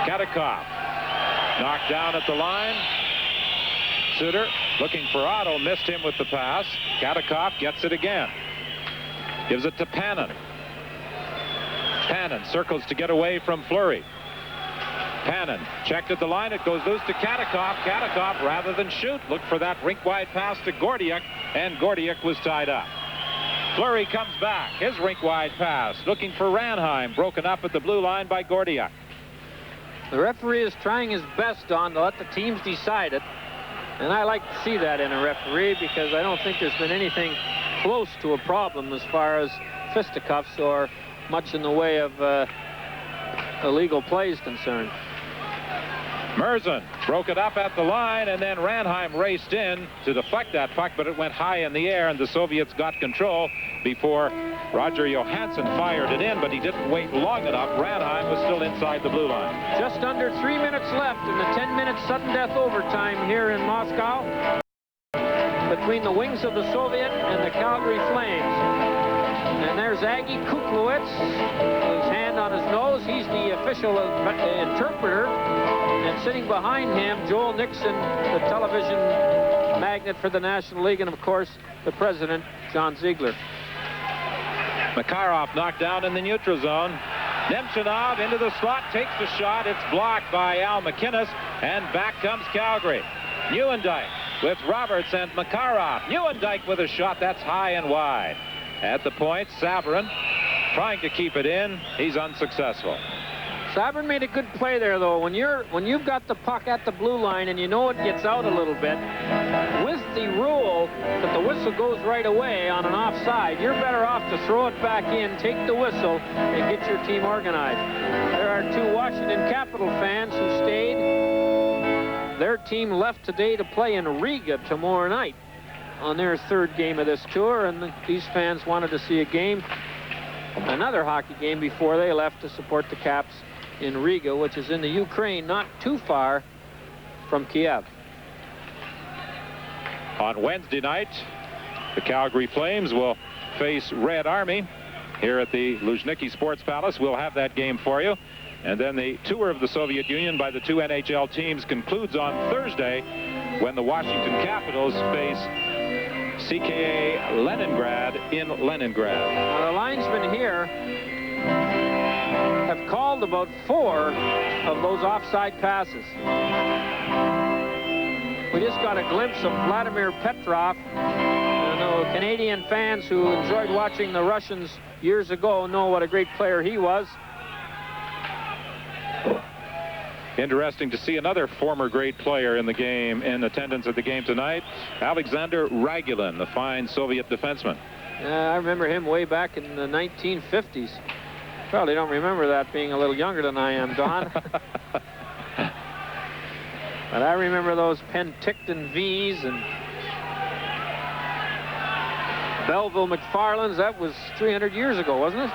Kadykov knocked down at the line. Suter looking for Otto, missed him with the pass. Kadykov gets it again. Gives it to Panin. Panin circles to get away from Fleury. Pannon checked at the line. It goes loose to Katakov. Katakov, rather than shoot, looked for that rink-wide pass to Gordiuk, and Gordiuk was tied up. Fleury comes back. His rink-wide pass, looking for Ranheim, broken up at the blue line by Gordiuk. The referee is trying his best, Don, to let the teams decide it. And I like to see that in a referee because I don't think there's been anything close to a problem as far as fisticuffs or much in the way of illegal play is concerned. Merzen broke it up at the line, and then Ranheim raced in to deflect that puck, but it went high in the air, and the Soviets got control before Roger Johansson fired it in, but he didn't wait long enough. Ranheim was still inside the blue line. Just under 3 minutes left in the 10-minute sudden death overtime here in Moscow between the wings of the Soviet and the Calgary Flames. And there's Aggie Kuklowitz, his hand on his nose. He's the official interpreter. And sitting behind him, Joel Nixon, the television magnate for the National League, and of course, the president, John Ziegler. Makarov knocked down in the neutral zone. Nemchinov into the slot, takes the shot. It's blocked by Al McInnes, and back comes Calgary. Nieuwendyk with Roberts and Makarov. Nieuwendyk with a shot that's high and wide. At the point, Sabourin trying to keep it in. He's unsuccessful. Sabourin made a good play there, though. When you've got the puck at the blue line and you know it gets out a little bit, with the rule that the whistle goes right away on an offside, you're better off to throw it back in, take the whistle, and get your team organized. There are two Washington Capital fans who stayed. Their team left today to play in Riga tomorrow night on their third game of this tour, and these fans wanted to see another hockey game before they left to support the Caps in Riga, which is in the Ukraine, not too far from Kiev. On Wednesday night, the Calgary Flames will face Red Army here at the Luzhniki Sports Palace. We'll have that game for you. And then the tour of the Soviet Union by the two NHL teams concludes on Thursday when the Washington Capitals face CKA Leningrad in Leningrad. Now, the linesmen here have called about 4 of those offside passes. We just got a glimpse of Vladimir Petrov. I know Canadian fans who enjoyed watching the Russians years ago know what a great player he was. Interesting to see another former great player in the game, in attendance at the game tonight, Alexander Ragulin, the fine Soviet defenseman. I remember him way back in the 1950s. Probably don't remember that, being a little younger than I am, Don. But I remember those Penticton V's and Belleville McFarlands. That was 300 years ago, wasn't it?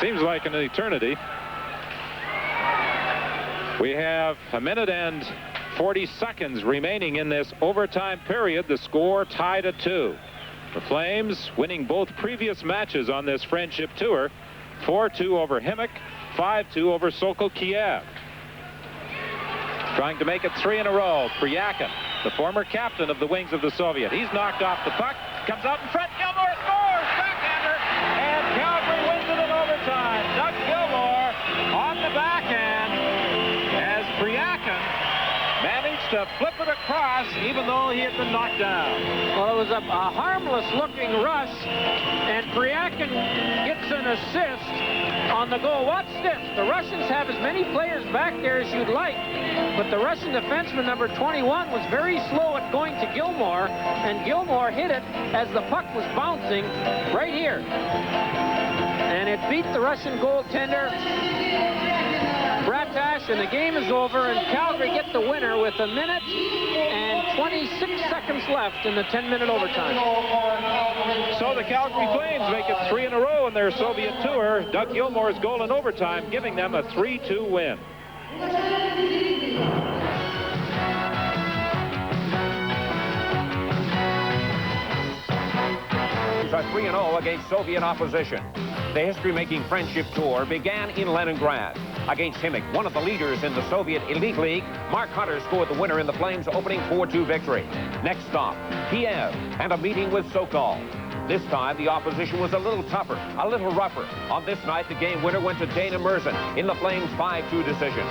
Seems like an eternity. We have a minute and 40 seconds remaining in this overtime period. The score tied at 2. The Flames winning both previous matches on this friendship tour. 4-2 over Himik, 5-2 over Sokol Kiev. Trying to make it 3 in a row. Pryakin, the former captain of the wings of the Soviet. He's knocked off the puck, comes out in front. Gilmore scores! Backhander! And Calgary wins it in overtime. Doug Gilmore on the backhand as Pryakin managed to flip it across even though he had been knocked down. Well, it was a harmless-looking rush, and Pryakin gets an assist on the goal. Watch this. The Russians have as many players back there as you'd like, but the Russian defenseman, number 21, was very slow at going to Gilmore, and Gilmore hit it as the puck was bouncing right here. And it beat the Russian goaltender, Bratash, and the game is over, and Calgary get the winner with 1 minute and 26 seconds left in the 10-minute overtime. So the Calgary Flames make it 3 in a row in their Soviet tour. Doug Gilmore's goal in overtime giving them a 3-2 win. Are 3-0 against Soviet opposition. The history-making friendship tour began in Leningrad. Against Himik, one of the leaders in the Soviet Elite League, Mark Hunter scored the winner in the Flames' opening 4-2 victory. Next stop, Kiev, and a meeting with Sokol. This time, the opposition was a little tougher, a little rougher. On this night, the game winner went to Dana Merzen in the Flames' 5-2 decision.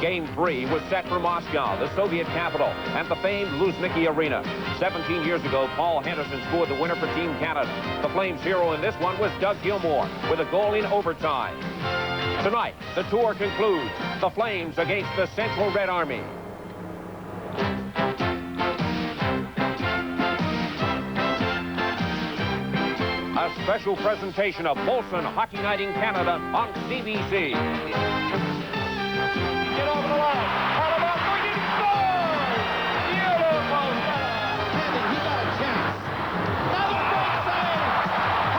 Game 3 was set for Moscow, the Soviet capital, and the famed Luzhniki Arena. 17 years ago, Paul Henderson scored the winner for Team Canada. The Flames' hero in this one was Doug Gilmour with a goal in overtime. Tonight, the tour concludes. The Flames against the Central Red Army. A special presentation of Molson Hockey Night in Canada on CBC. Get over the line. Harlem bringing scores! Beautiful setup. He got a chance. Another great save.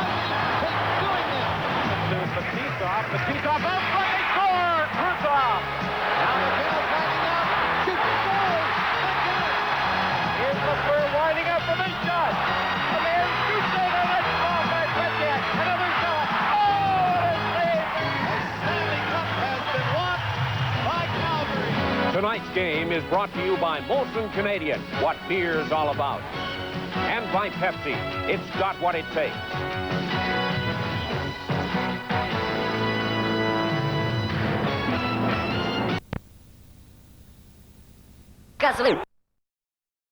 How did he keep doing this? There's Matissov. Matissov up front. They score. Kruzov. Now McGill lining up. Shoots the goal. Here's LaFleur winding up for the shot. And there's Couture. Let's go back. Another shot. Oh, what a save. The Stanley Cup has been won by Calgary. Tonight's game is brought to you by Molson Canadian, what beer's all about. And by Pepsi, it's got what it takes. Gasoline.